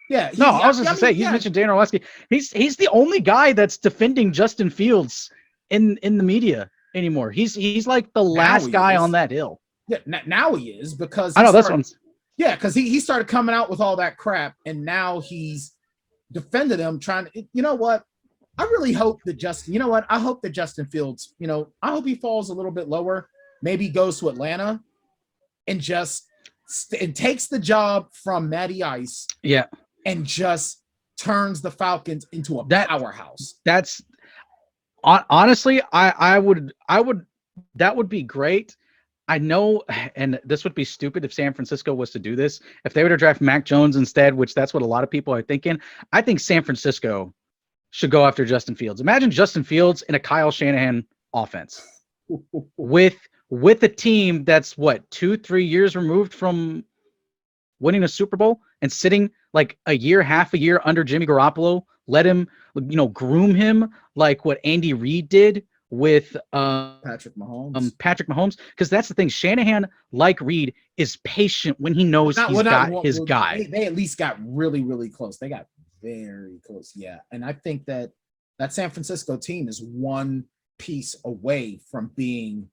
Yeah. I was just going to say, you mentioned Dan Orlovsky. He's the only guy that's defending Justin Fields in the media anymore. He's like the last guy on that hill. Yeah. Now he is, because I know that's what. Yeah, because he started coming out with all that crap, and now he's defended him. You know what? I really hope that I hope that Justin Fields, I hope he falls a little bit lower. Maybe goes to Atlanta and just and takes the job from Matty Ice. Yeah. And just turns the Falcons into a powerhouse. That's honestly, I would that would be great. I know, and this would be stupid if San Francisco was to do this. If they were to draft Mac Jones instead, which that's what a lot of people are thinking, I think San Francisco should go after Justin Fields. Imagine Justin Fields in a Kyle Shanahan offense with a team that's 2-3 years removed from winning a Super Bowl and sitting like half a year under Jimmy Garoppolo. Let him, groom him like what Andy Reid did with Patrick Mahomes. Because that's the thing. Shanahan, like Reid, is patient when he knows he's got his guy. They at least got really, really close. They got very close. Yeah. And I think that San Francisco team is one piece away from being.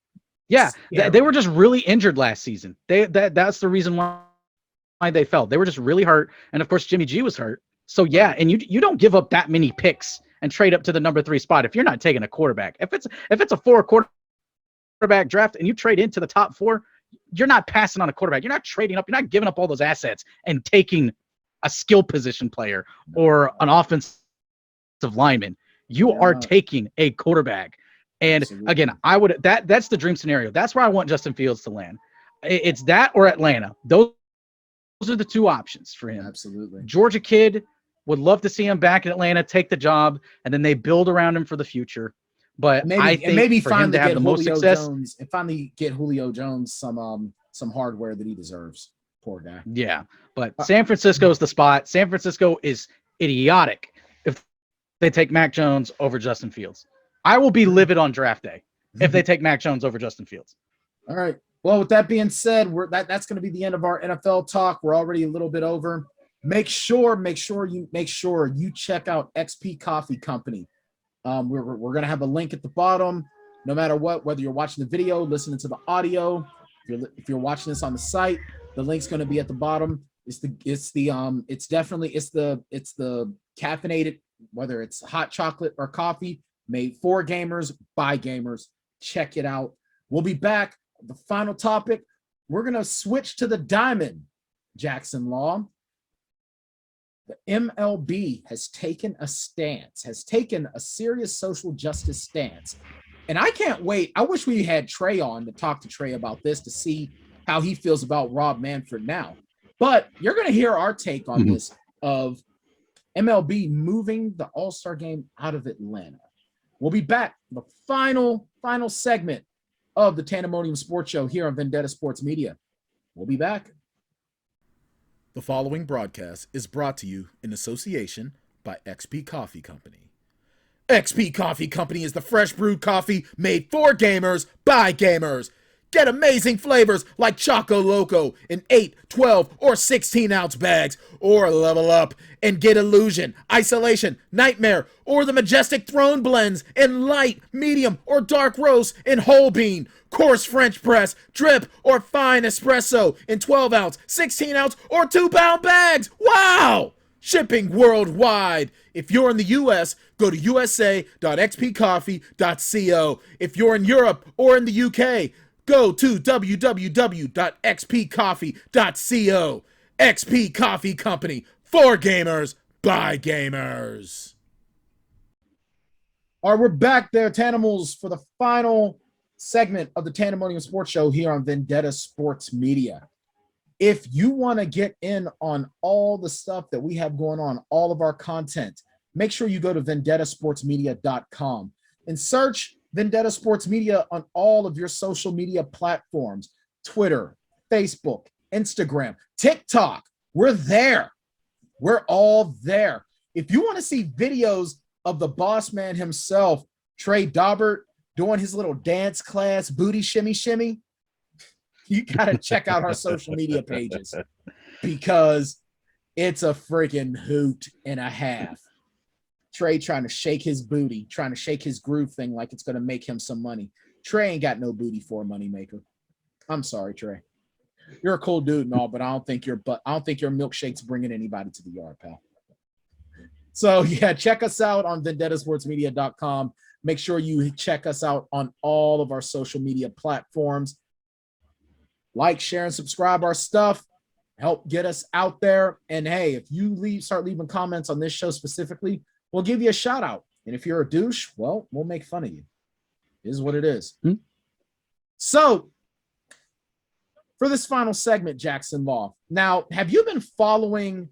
Yeah. They were just really injured last season. That's the reason why they fell. They were just really hurt. And of course, Jimmy G was hurt. So yeah. And you don't give up that many picks and trade up to the number 3 spot if you're not taking a quarterback. If it's a 4 quarterback draft and you trade into the top 4, you're not passing on a quarterback. You're not trading up. You're not giving up all those assets and taking a skill position player or an offensive lineman. You are taking a quarterback. And Absolutely. Again, that's the dream scenario. That's where I want Justin Fields to land. It's that or Atlanta. Those are the 2 options for him. Absolutely. Georgia kid, would love to see him back in Atlanta, take the job, and then they build around him for the future. But I think for him to have the most success, and finally get Julio Jones some hardware that he deserves. Poor guy. Yeah, but San Francisco is the spot. San Francisco is idiotic if they take Mac Jones over Justin Fields. I will be livid on draft day if they take Mac Jones over Justin Fields. All right. Well, with that being said, that's going to be the end of our NFL talk. We're already a little bit over. Make sure you check out XP Coffee Company. We're going to have a link at the bottom. No matter whether you're watching the video, listening to the audio, if you're watching this on the site, the link's going to be at the bottom. It's the caffeinated, whether it's hot chocolate or coffee, made for gamers by gamers. Check it out. We'll be back. The final topic. We're going to switch to the Diamond Jackson Law. The MLB has taken a serious social justice stance. And I can't wait. I wish we had Trey on to talk to Trey about this, to see how he feels about Rob Manfred now. But you're going to hear our take on this of MLB moving the All-Star game out of Atlanta. We'll be back. The final segment of the Tanndemonium Sports Show here on Vendetta Sports Media. We'll be back. The following broadcast is brought to you in association by XP Coffee Company. XP Coffee Company is the fresh brewed coffee made for gamers by gamers. Get amazing flavors like Choco Loco in 8, 12, or 16 ounce bags, or level up and get Illusion, Isolation, Nightmare, or the Majestic Throne blends in light, medium, or dark roast in whole bean, coarse French press, drip, or fine espresso in 12 ounce, 16 ounce, or 2-pound bags. Wow! Shipping worldwide. If you're in the US, go to usa.xpcoffee.co. If you're in Europe or in the UK, go to www.xpcoffee.co. XP Coffee Company, for gamers, by gamers. All right, we're back there, Tanimals, for the final segment of the Tanndemonium Sports Show here on Vendetta Sports Media. If you want to get in on all the stuff that we have going on, all of our content, make sure you go to vendettasportsmedia.com and search Vendetta Sports Media on all of your social media platforms, Twitter, Facebook, Instagram, TikTok. We're there. We're all there. If you want to see videos of the boss man himself, Trey Daubert, doing his little dance class, booty shimmy shimmy, you got to check out our social media pages because it's a freaking hoot and a half. Trey trying to shake his booty, trying to shake his groove thing like it's going to make him some money. Trey ain't got no booty for a moneymaker. I'm sorry, Trey. You're a cool dude and all, but I don't think your milkshake's bringing anybody to the yard, pal. So yeah, check us out on vendettasportsmedia.com. Make sure you check us out on all of our social media platforms. Like, share, and subscribe our stuff. Help get us out there. And hey, if you start leaving comments on this show specifically, we'll give you a shout out. And if you're a douche, well, we'll make fun of you. It is what it is. So for this final segment, Jackson Law. Now, have you been following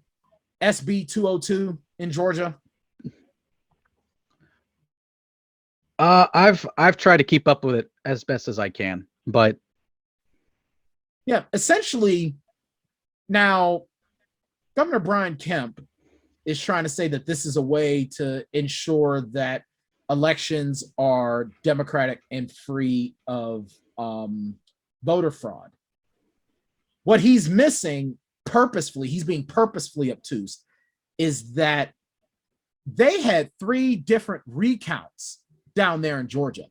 SB 202 in Georgia? I've tried to keep up with it as best as I can, but yeah, essentially now Governor Brian Kemp is trying to say that this is a way to ensure that elections are democratic and free of voter fraud. What he's missing purposefully, he's being purposefully obtuse, is that they had 3 different recounts down there in Georgia,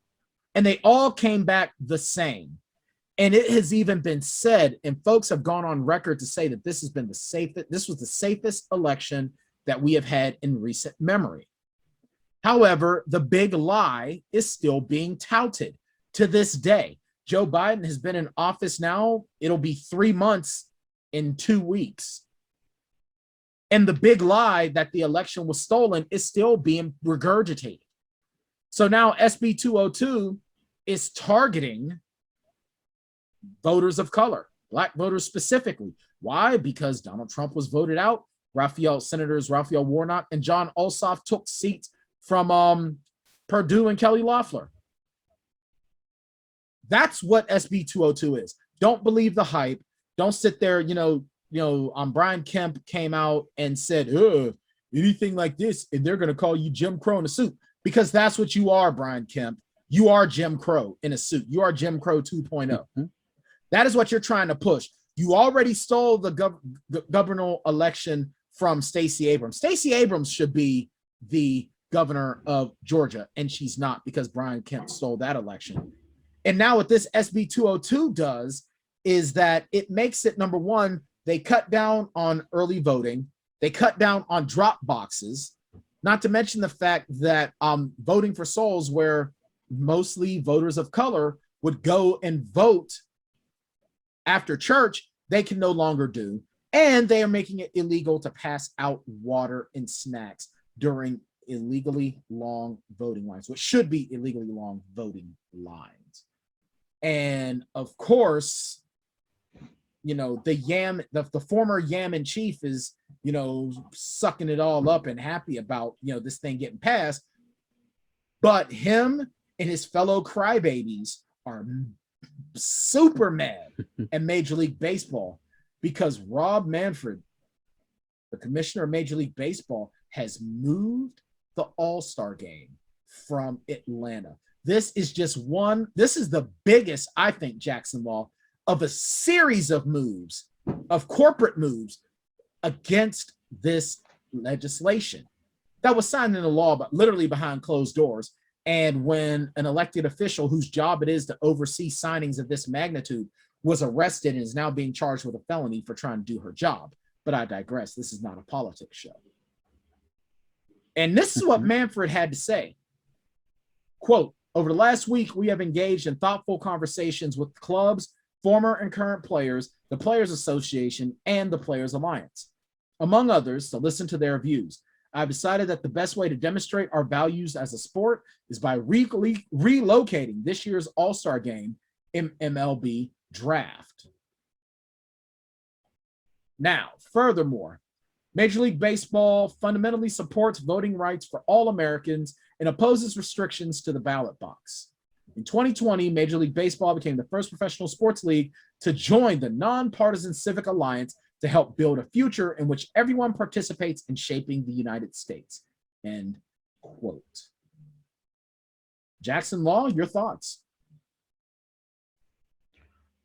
and they all came back the same. And it has even been said, and folks have gone on record to say that this was the safest election that we have had in recent memory. However, the big lie is still being touted to this day. Joe Biden has been in office now. It'll be 3 months in 2 weeks. And the big lie that the election was stolen is still being regurgitated. So now SB 202 is targeting voters of color, Black voters specifically. Why? Because Donald Trump was voted out. Senators Raphael Warnock and John Ossoff took seats from Perdue and Kelly Loeffler. That's what SB 202 is. Don't believe the hype. Don't sit there, Brian Kemp came out and said, anything like this, and they're going to call you Jim Crow in a suit. Because that's what you are, Brian Kemp. You are Jim Crow in a suit. You are Jim Crow 2.0. Mm-hmm. That is what you're trying to push. You already stole the governor election from Stacey Abrams. Stacey Abrams should be the governor of Georgia, and she's not because Brian Kemp stole that election. And now what this SB 202 does is that it makes it, number one, they cut down on early voting. They cut down on drop boxes, not to mention the fact that voting for souls, where mostly voters of color would go and vote after church, they can no longer do. And they are making it illegal to pass out water and snacks during illegally long voting lines, which should be illegally long voting lines. And of course, the former Yam in chief is, sucking it all up and happy about, this thing getting passed. But him and his fellow crybabies are super mad at Major League Baseball because Rob Manfred, the commissioner of Major League Baseball, has moved the All-Star game from Atlanta. This is the biggest, I think, Jackson Law, of a series of moves, of corporate moves against this legislation that was signed into law, but literally behind closed doors. And when an elected official whose job it is to oversee signings of this magnitude was arrested and is now being charged with a felony for trying to do her job. But I digress. This is not a politics show. And this is what Manfred had to say. Quote, over the last week, we have engaged in thoughtful conversations with clubs, former and current players, the Players Association, and the Players Alliance, among others, to listen to their views. I've decided that the best way to demonstrate our values as a sport is by relocating this year's All-Star game in MLB draft. Now, furthermore, Major League Baseball fundamentally supports voting rights for all Americans and opposes restrictions to the ballot box. In 2020, Major League Baseball became the first professional sports league to join the Nonpartisan Civic Alliance to help build a future in which everyone participates in shaping the United States. End quote. Jackson Law, your thoughts?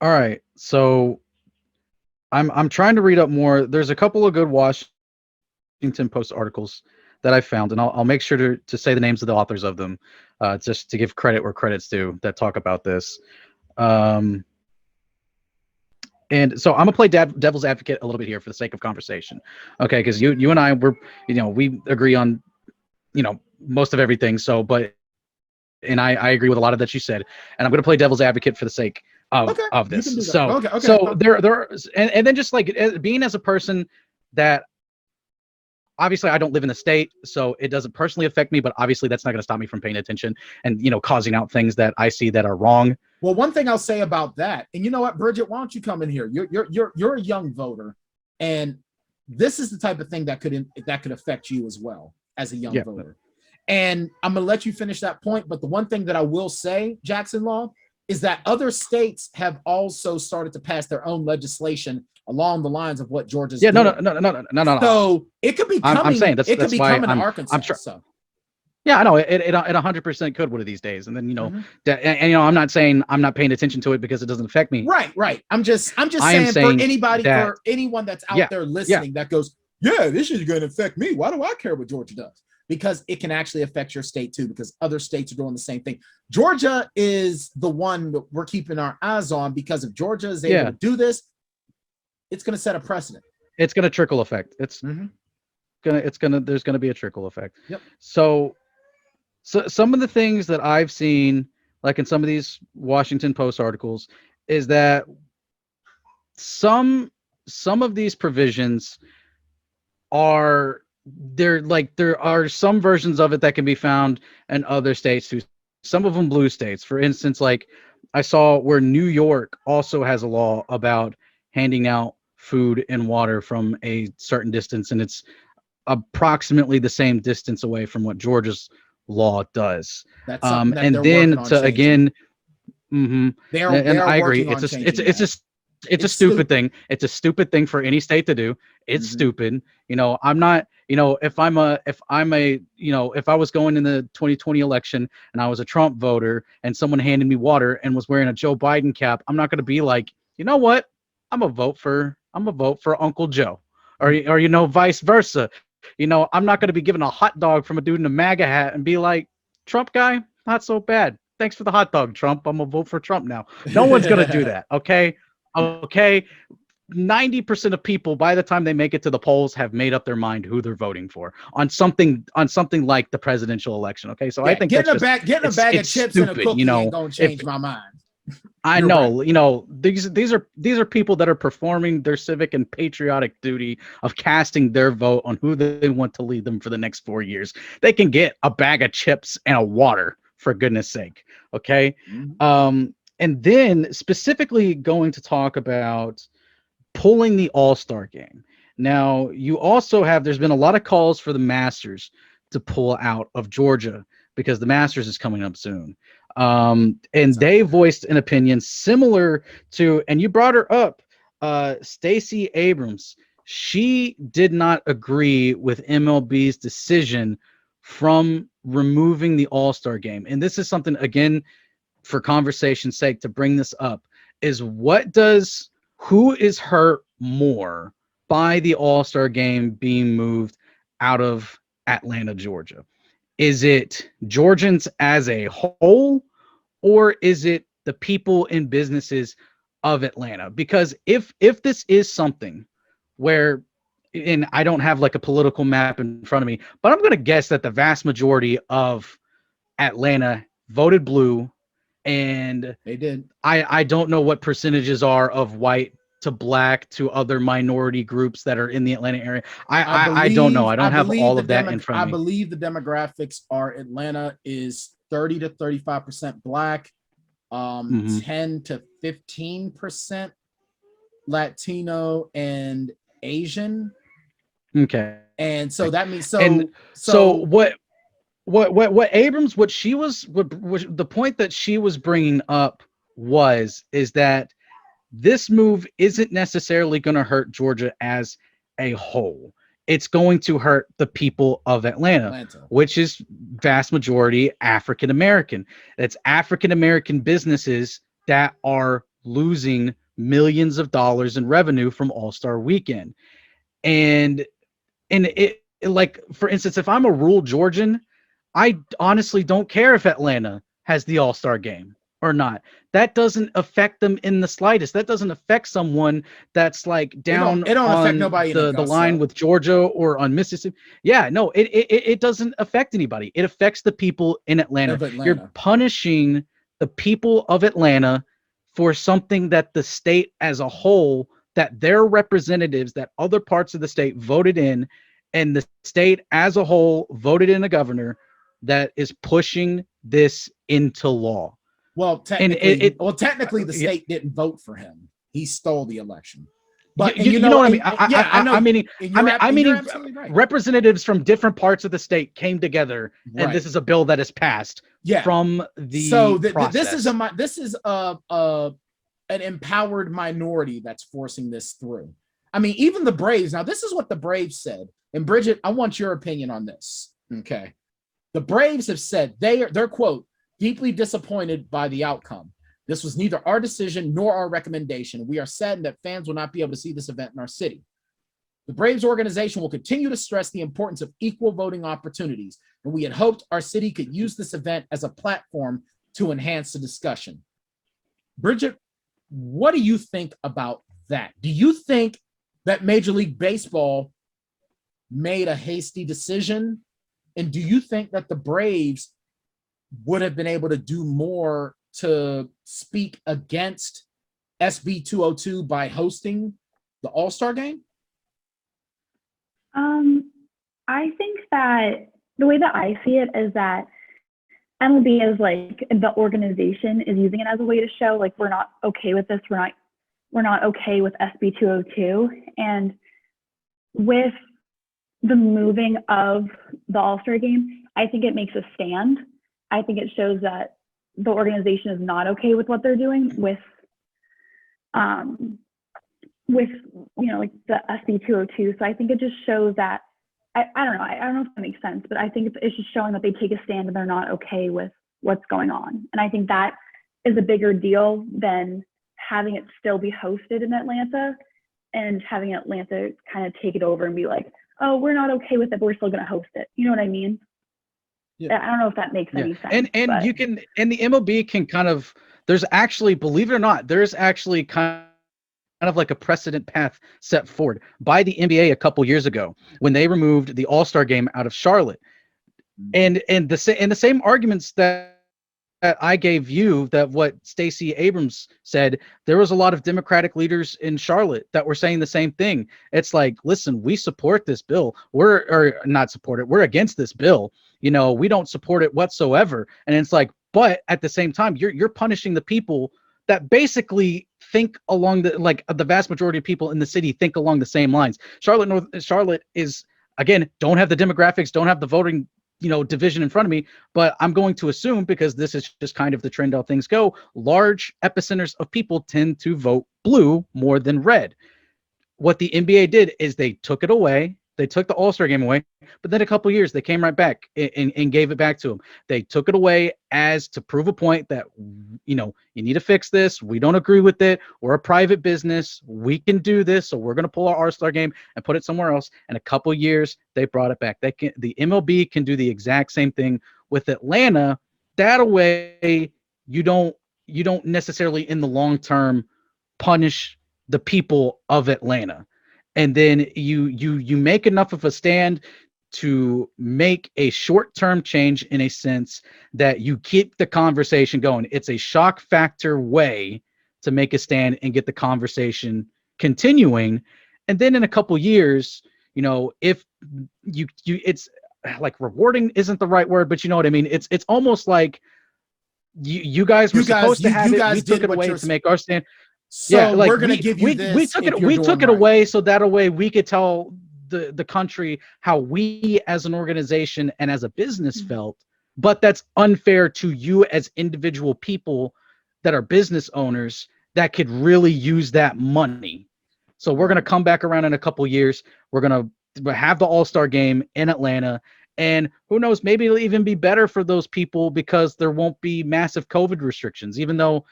All right, so I'm trying to read up more. There's a couple of good Washington Post articles that I found, and I'll make sure to say the names of the authors of them, just to give credit where credit's due, that talk about this. And so I'm gonna play devil's advocate a little bit here for the sake of conversation, okay? Because you and I we agree on most of everything. So, and I agree with a lot of that you said, and I'm gonna play devil's advocate for the sake of this. So there and then just like being as a person that obviously I don't live in the state, so it doesn't personally affect me, but obviously that's not going to stop me from paying attention and causing out things that I see that are wrong. Well, one thing I'll say about that, and you know what, Bridget, why don't you come in here? You're a young voter, and this is the type of thing that could affect you as well as a young voter. And I'm gonna let you finish that point, but the one thing that I will say, Jackson Law, is that other states have also started to pass their own legislation along the lines of what Georgia's doing. No. So it could be coming. I'm saying that's why coming to Arkansas. I'm sure. So. Yeah, I know it 100% could one of these days. And then I'm not saying I'm not paying attention to it because it doesn't affect me. Right. I'm just saying for anybody, for anyone that's out there listening that goes, yeah, this is going to affect me. Why do I care what Georgia does? Because it can actually affect your state too, because other states are doing the same thing. Georgia is the one that we're keeping our eyes on, because if Georgia is able to do this, it's going to set a precedent. It's going to trickle effect. There's going to be a trickle effect. Yep. So some of the things that I've seen, like in some of these Washington Post articles, is that some of these provisions there are some versions of it that can be found in other states too. Some of them blue states. For instance, like I saw where New York also has a law about handing out food and water from a certain distance, and it's approximately the same distance away from what Georgia's law does. That's and then to again, and I agree. It's a stupid thing. It's a stupid thing for any state to do. It's stupid. I'm not. If I was going in the 2020 election and I was a Trump voter and someone handed me water and was wearing a Joe Biden cap, I'm not going to be like, you know what? I'm a vote for Uncle Joe, or vice versa. I'm not going to be given a hot dog from a dude in a MAGA hat and be like, Trump guy, not so bad. Thanks for the hot dog, Trump. I'm gonna vote for Trump now. No one's going to do that. Okay. 90% of people, by the time they make it to the polls, have made up their mind who they're voting for on something like the presidential election. Okay. So I think getting a bag of chips stupid, and a cookie ain't going to change my mind. I know, right. These are people that are performing their civic and patriotic duty of casting their vote on who they want to lead them for the next 4 years. They can get a bag of chips and a water, for goodness sake. Okay. And then specifically going to talk about pulling the All-Star game. Now, you also have, there's been a lot of calls for the Masters to pull out of Georgia because the Masters is coming up soon. And they voiced an opinion similar to, and you brought her up, Stacey Abrams. She did not agree with MLB's decision from removing the All-Star game. And this is something, again, for conversation's sake, to bring this up, is who is hurt more by the All-Star game being moved out of Atlanta, Georgia? Is it Georgians as a whole, or is it the people and businesses of Atlanta? Because if this is something where, and I don't have like a political map in front of me, but I'm going to guess that the vast majority of Atlanta voted blue, and They did. I don't know what percentages are of white to black to other minority groups that are in the Atlanta area. I don't know. I don't have all of that in front of me. I believe the demographics are Atlanta is 30 to 35% black, 10 to 15% Latino and Asian. Okay. And so that means so what Abrams, what the point that she was bringing up is that this move isn't necessarily going to hurt Georgia as a whole. It's going to hurt the people of Atlanta, which is vast majority African American. It's African American businesses that are losing millions of dollars in revenue from All-Star Weekend. And it, like, for instance, if I'm a rural Georgian, I honestly don't care if Atlanta has the All-Star game or not. That doesn't affect them in the slightest. That doesn't affect someone that's like down it don't on affect nobody the line with Georgia or on Mississippi. Yeah, no, it doesn't affect anybody. It affects the people in Atlanta. You're punishing the people of Atlanta for something that the state as a whole, that their representatives, that other parts of the state voted in, and the state as a whole voted in a governor that is pushing this into law. Well, technically, the state didn't vote for him. He stole the election. But you know what I mean? I mean, right. Representatives from different parts of the state came together, and this is a bill that is passed from the process. This is an empowered minority that's forcing this through. I mean, even the Braves. Now, this is what the Braves said. And Bridget, I want your opinion on this. Okay. The Braves have said they're quote, deeply disappointed by the outcome. This was neither our decision nor our recommendation. We are saddened that fans will not be able to see this event in our city. The Braves organization will continue to stress the importance of equal voting opportunities, and we had hoped our city could use this event as a platform to enhance the discussion. Bridget, what do you think about that? Do you think that Major League Baseball made a hasty decision? And do you think that the Braves would have been able to do more to speak against SB 202 by hosting the All-Star game? I think that the way that I see it is that MLB is like, the organization is using it as a way to show like, we're not okay with this. We're not okay with SB 202. And with the moving of the All-Star game, I think it makes a stand. I think it shows that the organization is not okay with what they're doing with like the SB 202. So I think it just shows that I don't know if that makes sense, but I think it's just showing that they take a stand and they're not okay with what's going on. And I think that is a bigger deal than having it still be hosted in Atlanta and having Atlanta kind of take it over and be like, oh, we're not okay with it, but we're still going to host it. You know what I mean? Yeah. I don't know if that makes any sense. And you can, and the MLB can kind of, there's actually, believe it or not, there's actually kind of like a precedent path set forward by the NBA a couple years ago when they removed the All-Star game out of Charlotte. And the same arguments that I gave you, that what Stacey Abrams said, there was a lot of Democratic leaders in Charlotte that were saying the same thing. It's like, listen, we support this bill. We're against this bill. You know, we don't support it whatsoever. And it's like, but at the same time, you're punishing the people that basically think along the vast majority of people in the city think along the same lines. Charlotte is, again, don't have the demographics, don't have the voting, division in front of me, but I'm going to assume, because this is just kind of the trend how things go, large epicenters of people tend to vote blue more than red. What the NBA did is they took it away. They took the All-Star game away, but then a couple years they came right back and gave it back to them. They took it away as to prove a point that, you need to fix this. We don't agree with it. We're a private business. We can do this. So we're going to pull our All-Star game and put it somewhere else. And a couple years they brought it back. The MLB can do the exact same thing with Atlanta. That way you don't necessarily in the long term punish the people of Atlanta. And then you make enough of a stand to make a short-term change in a sense that you keep the conversation going. It's a shock factor way to make a stand and get the conversation continuing. And then in a couple years, if it's like rewarding isn't the right word, but you know what I mean? It's almost like you guys were supposed to have it. We took it away to make our stand. So we're going to give you this. We took it away so that way we could tell the country how we as an organization and as a business felt. But that's unfair to you as individual people that are business owners that could really use that money. So we're going to come back around in a couple years. We're going to have the All-Star game in Atlanta. And who knows, maybe it'll even be better for those people because there won't be massive COVID restrictions, even though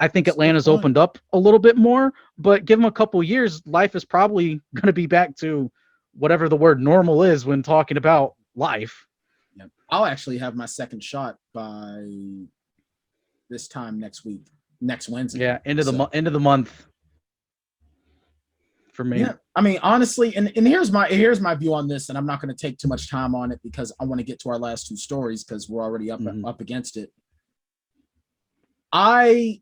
I think Atlanta's opened up a little bit more, but give them a couple years, life is probably going to be back to whatever the word normal is when talking about life. Yeah. I'll actually have my second shot by this time next week, next Wednesday. Yeah, end of the month for me. Yeah, I mean, honestly, and here's my view on this, and I'm not going to take too much time on it because I want to get to our last two stories because we're already up against it. I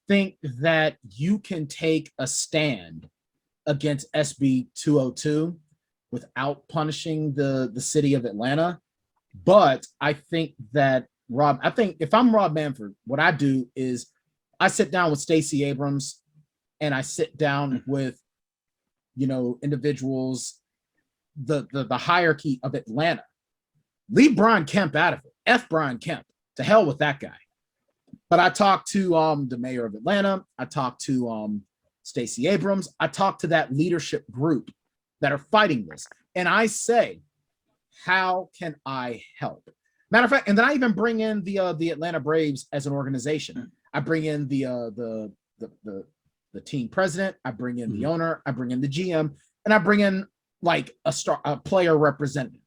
think that you can take a stand against SB 202 without punishing the city of Atlanta. But I think that if I'm Rob Manfred, what I do is I sit down with Stacey Abrams and I sit down with, individuals, the hierarchy of Atlanta. Leave Brian Kemp out of it. F Brian Kemp. To hell with that guy. But I talked to the mayor of Atlanta. I talked to Stacey Abrams. I talked to that leadership group that are fighting this. And I say, how can I help? Matter of fact, and then I even bring in the Atlanta Braves as an organization. I bring in the team president. I bring in the owner. I bring in the GM. And I bring in like a player representative.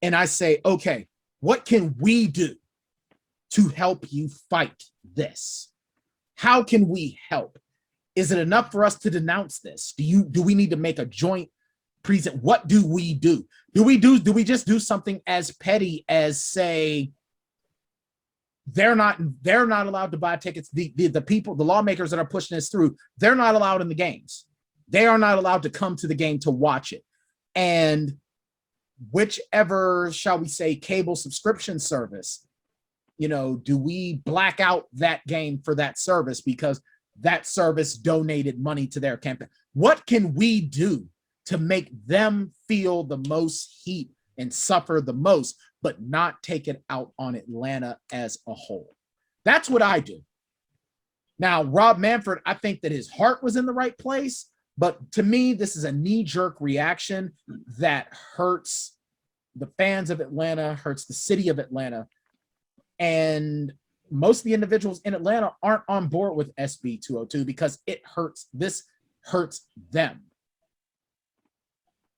And I say, okay, what can we do to help you fight this? How can we help? Is it enough for us to denounce this? Do we need to make a joint present? What do we do? Do we just do something as petty as say they're not allowed to buy tickets? The people, the lawmakers that are pushing this through, they're not allowed in the games. They are not allowed to come to the game to watch it. And whichever, shall we say, cable subscription service, do we black out that game for that service because that service donated money to their campaign? What can we do to make them feel the most heat and suffer the most, but not take it out on Atlanta as a whole? That's what I do. Now, Rob Manfred, I think that his heart was in the right place, but to me, this is a knee-jerk reaction that hurts the fans of Atlanta, hurts the city of Atlanta. And most of the individuals in Atlanta aren't on board with SB 202 because this hurts them.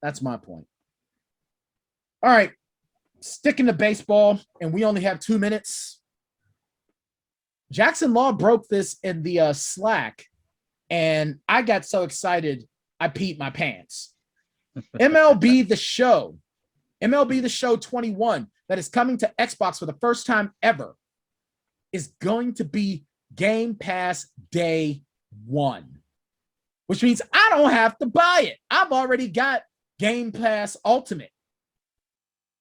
That's my point. All right, sticking to baseball, and we only have 2 minutes. Jackson Law broke this in the Slack, and I got so excited, I peed my pants. MLB The Show, MLB The Show 21, that is coming to Xbox for the first time ever, is going to be Game Pass Day 1, which means I don't have to buy it. I've already got Game Pass Ultimate.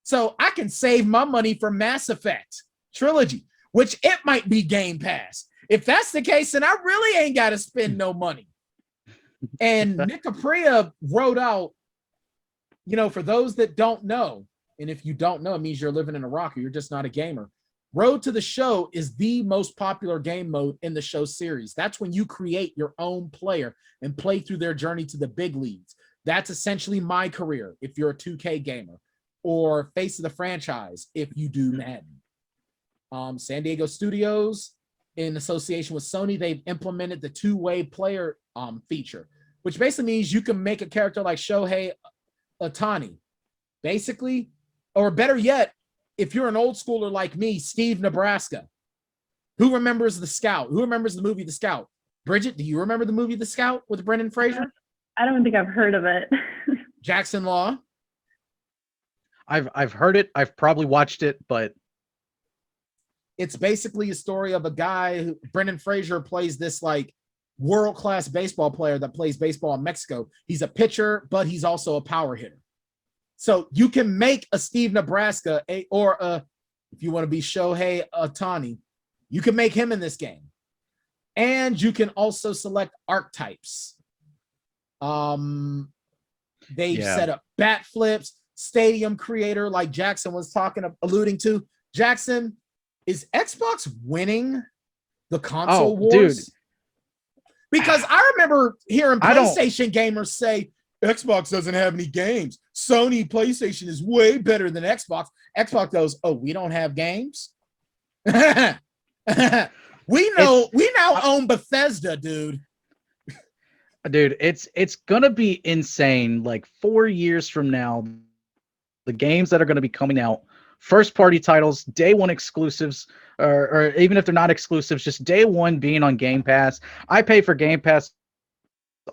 So I can save my money for Mass Effect Trilogy, which it might be Game Pass. If that's the case, then I really ain't got to spend no money. And Nick Capria wrote out, for those that don't know, and if you don't know, it means you're living in a rock or you're just not a gamer. Road to the Show is the most popular game mode in the show series. That's when you create your own player and play through their journey to the big leagues. That's essentially my career if you're a 2K gamer, or Face of the Franchise if you do Madden. San Diego Studios, in association with Sony, they've implemented the two-way player feature, which basically means you can make a character like Shohei Ohtani, basically, or better yet, if you're an old schooler like me, Steve Nebraska. Who remembers The Scout? Who remembers the movie The Scout? Bridget, do you remember the movie The Scout with Brendan Fraser? I don't think I've heard of it. Jackson Law? I've heard it. I've probably watched it, but it's basically a story of a guy who Brendan Fraser plays this like world-class baseball player that plays baseball in Mexico. He's a pitcher, but he's also a power hitter. So you can make a Steve Nebraska if you want to be Shohei Ohtani, you can make him in this game. And you can also select archetypes. They've set up bat flips, stadium creator, like Jackson was alluding to. Jackson, is Xbox winning the console wars? Dude. Because I remember hearing PlayStation gamers say, Xbox doesn't have any games. Sony PlayStation is way better than Xbox. Xbox goes, oh, we don't have games? we now own Bethesda, dude. Dude, it's gonna be insane. Like 4 years from now, the games that are gonna be coming out, first party titles, day one exclusives, or even if they're not exclusives, just day one being on Game Pass. I pay for Game Pass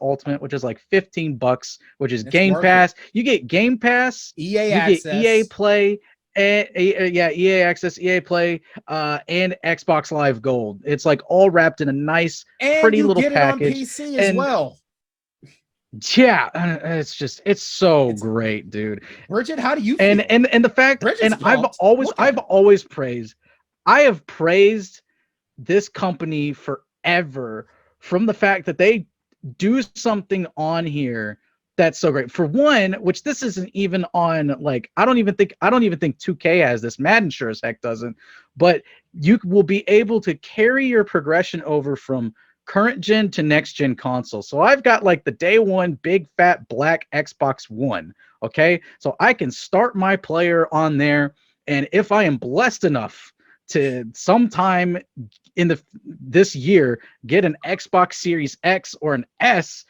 Ultimate, which is like $15, which is Game Pass. You get Game Pass, EA Access, get EA Play, EA Access, EA Play, and Xbox Live Gold. It's like all wrapped in a nice, pretty little package. And you get it on PC as well. Yeah, it's so great, dude. Bridget, how do you feel? And the fact, Bridget's and I've always praised this company forever from the fact that they do something on here that's so great. For one, which this isn't even on, like, I don't even think 2K has this. Madden sure as heck doesn't. But you will be able to carry your progression over from current gen to next gen console. So I've got like the day one big fat black Xbox One. Okay. So I can start my player on there. And if I am blessed enough to sometime in this year get an Xbox Series X or an S,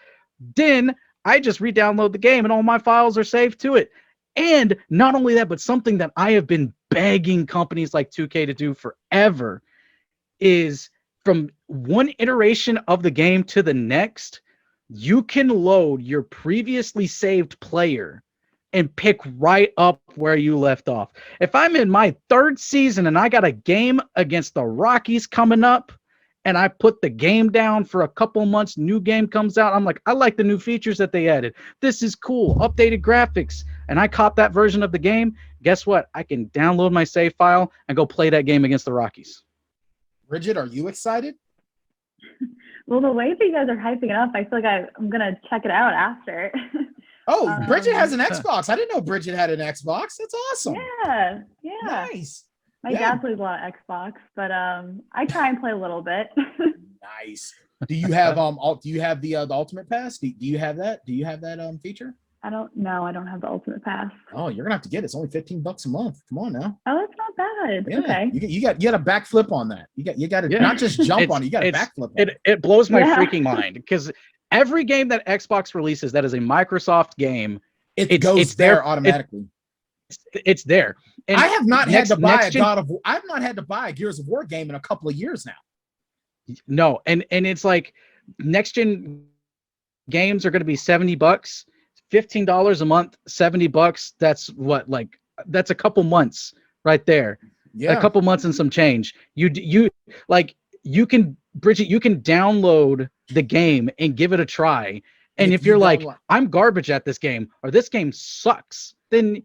then I just re-download the game and all my files are saved to it. And not only that, but something that I have been begging companies like 2K to do forever is, from one iteration of the game to the next, you can load your previously saved player and pick right up where you left off. If I'm in my third season and I got a game against the Rockies coming up and I put the game down for a couple months, new game comes out, I'm like, I like the new features that they added. This is cool, updated graphics. And I cop that version of the game. Guess what? I can download my save file and go play that game against the Rockies. Bridget, are you excited? Well, the way that you guys are hyping it up, I feel like I'm going to check it out after. Oh, Bridget has an Xbox. I didn't know Bridget had an Xbox. That's awesome. Yeah. Nice. My dad plays a lot of Xbox, but I try and play a little bit. Nice. Do you have the Ultimate Pass? Do you have that? Do you have that feature? I don't have the Ultimate Pass. Oh, you're gonna have to get it. It's only $15 a month. Come on now. Oh, that's not bad. Yeah. Okay. You got a backflip on that. You got to not just jump on it. You got a backflip on it. It blows my freaking mind, because every game that Xbox releases that is a Microsoft game, it goes there automatically. It's there. And I have not had to buy I've not had to buy a Gears of War game in a couple of years now. No, and it's like next gen games are going to be $70, $15 a month, $70. That's a couple months right there. Yeah, a couple months and some change. You can, Bridget, you can download the game and give it a try. And if you're like, I'm garbage at this game, or this game sucks, then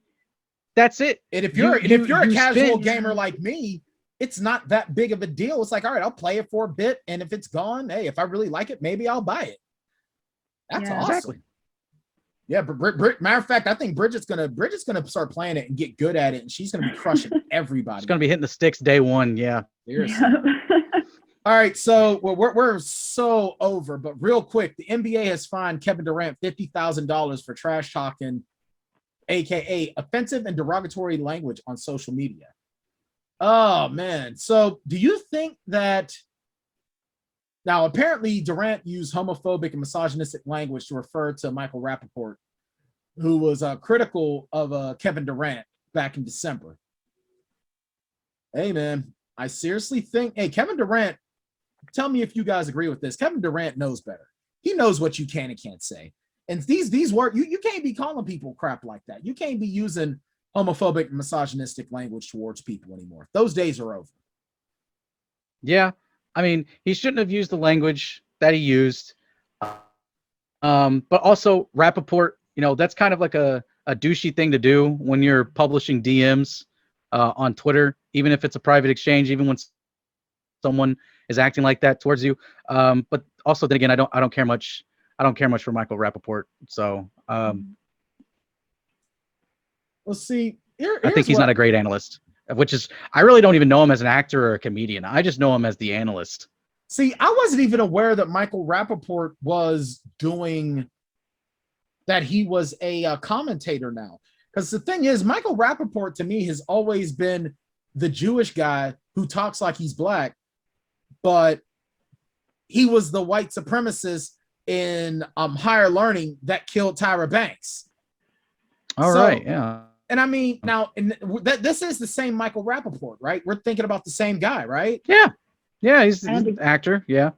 that's it. And if you're a casual gamer like me, it's not that big of a deal. It's like, all right, I'll play it for a bit. And if it's gone, hey, if I really like it, maybe I'll buy it. That's awesome. Exactly. Yeah, but matter of fact, I think Bridget's gonna start playing it and get good at it, and she's gonna be crushing everybody. She's gonna be hitting the sticks day one. Yeah. Seriously. All right, so we're so over, but real quick, the NBA has fined Kevin Durant $50,000 for trash talking, aka offensive and derogatory language on social media. Oh man, so do you think that? Now, apparently, Durant used homophobic and misogynistic language to refer to Michael Rapaport, who was critical of Kevin Durant back in December. Hey, man, I seriously think, hey, Kevin Durant, tell me if you guys agree with this. Kevin Durant knows better. He knows what you can and can't say. And these words, you can't be calling people crap like that. You can't be using homophobic and misogynistic language towards people anymore. Those days are over. Yeah. I mean, he shouldn't have used the language that he used. But also Rapaport, that's kind of like a douchey thing to do when you're publishing DMs on Twitter, even if it's a private exchange, even when someone is acting like that towards you. But also then again, I don't care much. I don't care much for Michael Rapaport. So well, see, I think he's not a great analyst. Which is, I really don't even know him as an actor or a comedian. I just know him as the analyst. See, I wasn't even aware that Michael Rapaport was doing that. He was a commentator now. Because the thing is, Michael Rapaport to me has always been the Jewish guy who talks like he's black, but he was the white supremacist in Higher Learning that killed Tyra Banks. All right, yeah. And I mean, now, this is the same Michael Rapaport, right? We're thinking about the same guy, right? Yeah. Yeah, he's an actor. Yeah.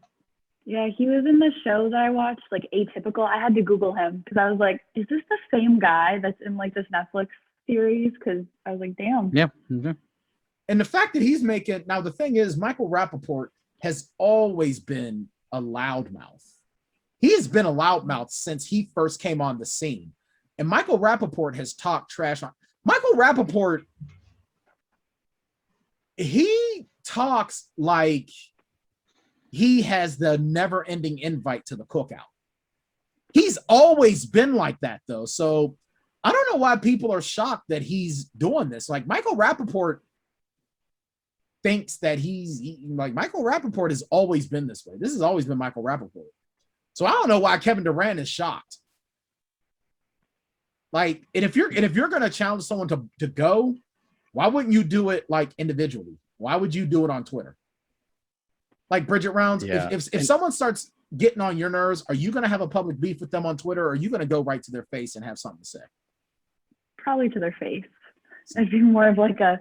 Yeah, he was in the show that I watched, like Atypical. I had to Google him because I was like, is this the same guy that's in like this Netflix series? Because I was like, damn. Yeah. Mm-hmm. And the fact that he's making, now the thing is, Michael Rapaport has always been a loudmouth. He has been a loudmouth since he first came on the scene. And Michael Rapaport has talked trash on Michael Rapaport. He talks like he has the never-ending invite to the cookout. He's always been like that, though. So I don't know why people are shocked that he's doing this. Like Michael Rapaport thinks that Michael Rapaport has always been this way. This has always been Michael Rapaport. So I don't know why Kevin Durant is shocked. Like, and if you're going to challenge someone to go, why wouldn't you do it like individually? Why would you do it on Twitter? Like Bridget Rounds, yeah. if someone starts getting on your nerves, are you going to have a public beef with them on Twitter, or are you going to go right to their face and have something to say? Probably to their face. I'd be more of like a,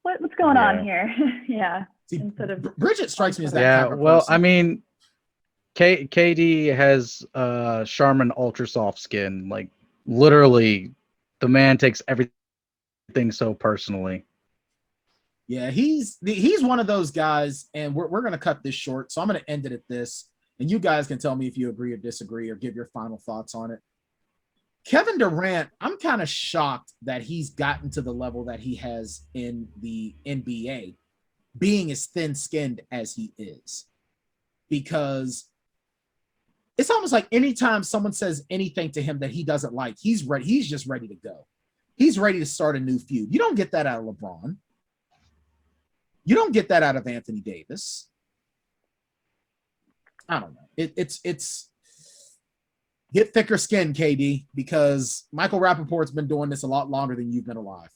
what's going on here? Yeah. See, instead of Bridget strikes me as that. Yeah. Type of Well, person. I mean, KD has Charmin ultra soft skin. Like literally, the man takes everything so personally. Yeah, he's one of those guys, and we're going to cut this short, so I'm going to end it at this, and you guys can tell me if you agree or disagree or give your final thoughts on it. Kevin Durant, I'm kind of shocked that he's gotten to the level that he has in the NBA, being as thin-skinned as he is, because it's almost like anytime someone says anything to him that he doesn't like, he's ready. He's just ready to go. He's ready to start a new feud. You don't get that out of LeBron. You don't get that out of Anthony Davis. I don't know. It's get thicker skin, KD, because Michael Rapaport's been doing this a lot longer than you've been alive.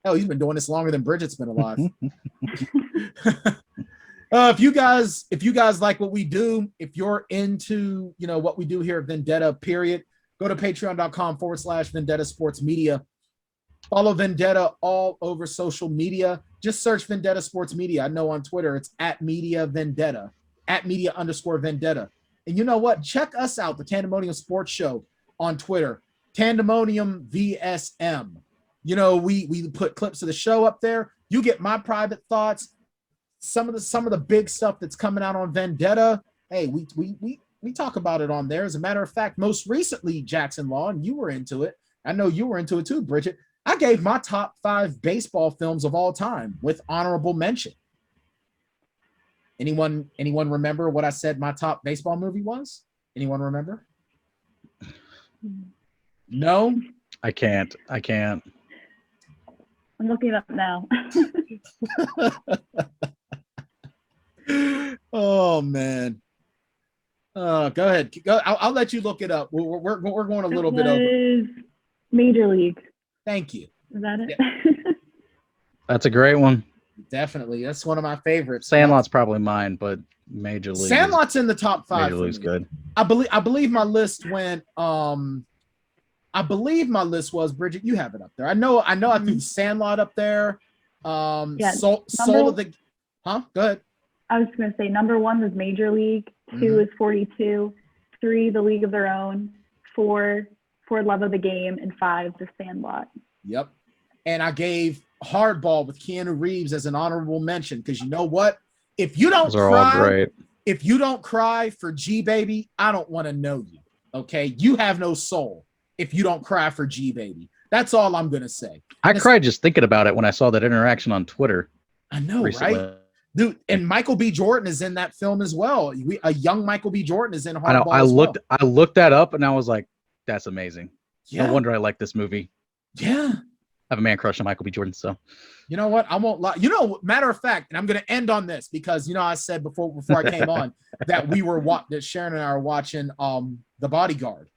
Hell, he's been doing this longer than Bridget's been alive. If you guys like what we do, if you're into what we do here at Vendetta, period, go to patreon.com/Vendetta Sports Media. Follow Vendetta all over social media. Just search Vendetta Sports Media. I know on Twitter it's @Media Vendetta, @Media_Vendetta. And you know what? Check us out, the Tanndemonium Sports Show on Twitter, Tanndemonium VSM. We put clips of the show up there. You get my private thoughts, some of the big stuff that's coming out on Vendetta. Hey, we talk about it on there. As a matter of fact, most recently, Jackson Law, and you were into it. I know you were into it too, Bridget. I gave my top 5 baseball films of all time with honorable mention. Anyone remember what I said my top baseball movie was? Anyone remember? No? I can't. I'm looking it up now. Oh man. Go ahead. Go. I'll let you look it up. We're going a little bit over. Major League. Thank you. Is that it? Yeah. That's a great one. Definitely. That's one of my favorites. Sandlot's probably mine, but Major League. Sandlot's in the top 5. Major League's good. I believe my list went. I believe my list was Bridget. You have it up there. I know. I threw Sandlot up there. Yeah, Soul of the. Huh? Go ahead. I was going to say number 1 was Major League. 2 is 42. 3, The League of Their Own. 4, For Love of the Game, and 5, The Sandlot. Yep. And I gave Hardball with Keanu Reeves as an honorable mention because you know what? If you don't cry for G Baby, I don't want to know you. Okay, you have no soul if you don't cry for G Baby. That's all I'm gonna say. I cried just thinking about it when I saw that interaction on Twitter. I know, recently. right? Dude, and Michael B. Jordan is in that film as well. A young Michael B. Jordan is in Hardball. I know. I looked that up and I was like, that's amazing. Yeah. No wonder I like this movie. Yeah. I have a man crush on Michael B. Jordan, so. You know what? I won't lie. Matter of fact, and I'm going to end on this because, I said before I came on that that Sharon and I are watching The Bodyguard.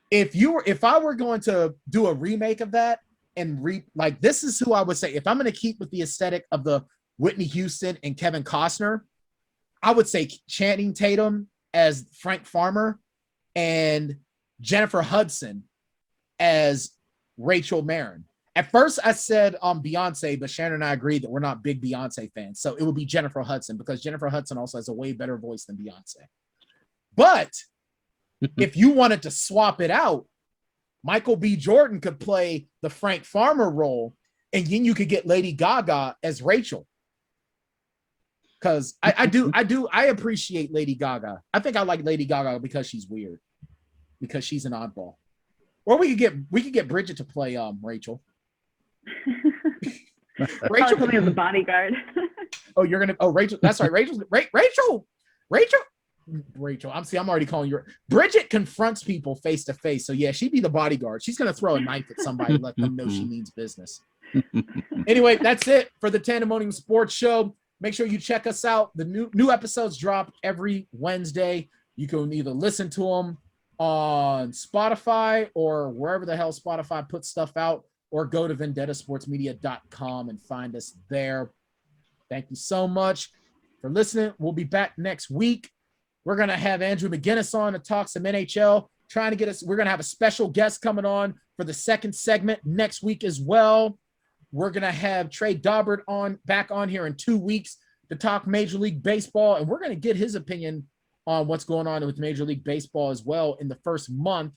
If I were going to do a remake of that and this is who I would say, if I'm going to keep with the aesthetic of the Whitney Houston and Kevin Costner, I would say Channing Tatum as Frank Farmer and Jennifer Hudson as Rachel Marin. At first, I said Beyonce, but Shannon and I agreed that we're not big Beyonce fans. So it would be Jennifer Hudson because Jennifer Hudson also has a way better voice than Beyonce. But if you wanted to swap it out, Michael B. Jordan could play the Frank Farmer role, and then you could get Lady Gaga as Rachel. Because I appreciate Lady Gaga. I think I like Lady Gaga because she's weird, because she's an oddball. Or we could get Bridget to play Rachel. Rachel coming as a bodyguard. Rachel. That's right. Rachel. I'm already calling you. Bridget confronts people face to face. So yeah, she'd be the bodyguard. She's gonna throw a knife at somebody, let them know she means business. Anyway, that's it for the Tanndemonium Sports Show. Make sure you check us out. The new episodes drop every Wednesday. You can either listen to them on Spotify or wherever the hell Spotify puts stuff out, or go to vendettasportsmedia.com and find us there. Thank you so much for listening. We'll be back next week. We're going to have Andrew McGinnis on to talk some NHL. We're going to have a special guest coming on for the second segment next week as well. We're going to have Trey Dobbert back on here in 2 weeks to talk Major League Baseball, and we're going to get his opinion on what's going on with Major League Baseball as well in the first month.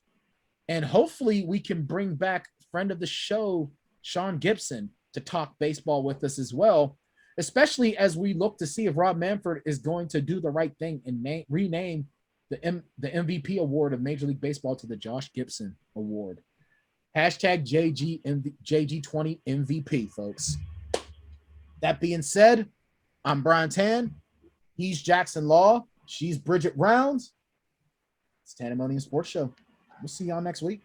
And hopefully we can bring back friend of the show, Sean Gibson, to talk baseball with us as well, especially as we look to see if Rob Manfred is going to do the right thing and rename the MVP award of Major League Baseball to the Josh Gibson Award. Hashtag JG20 MVP, folks. That being said, I'm Brian Tann. He's Jackson Law. She's Bridget Rounds. It's Tanndemonium Sports Show. We'll see y'all next week.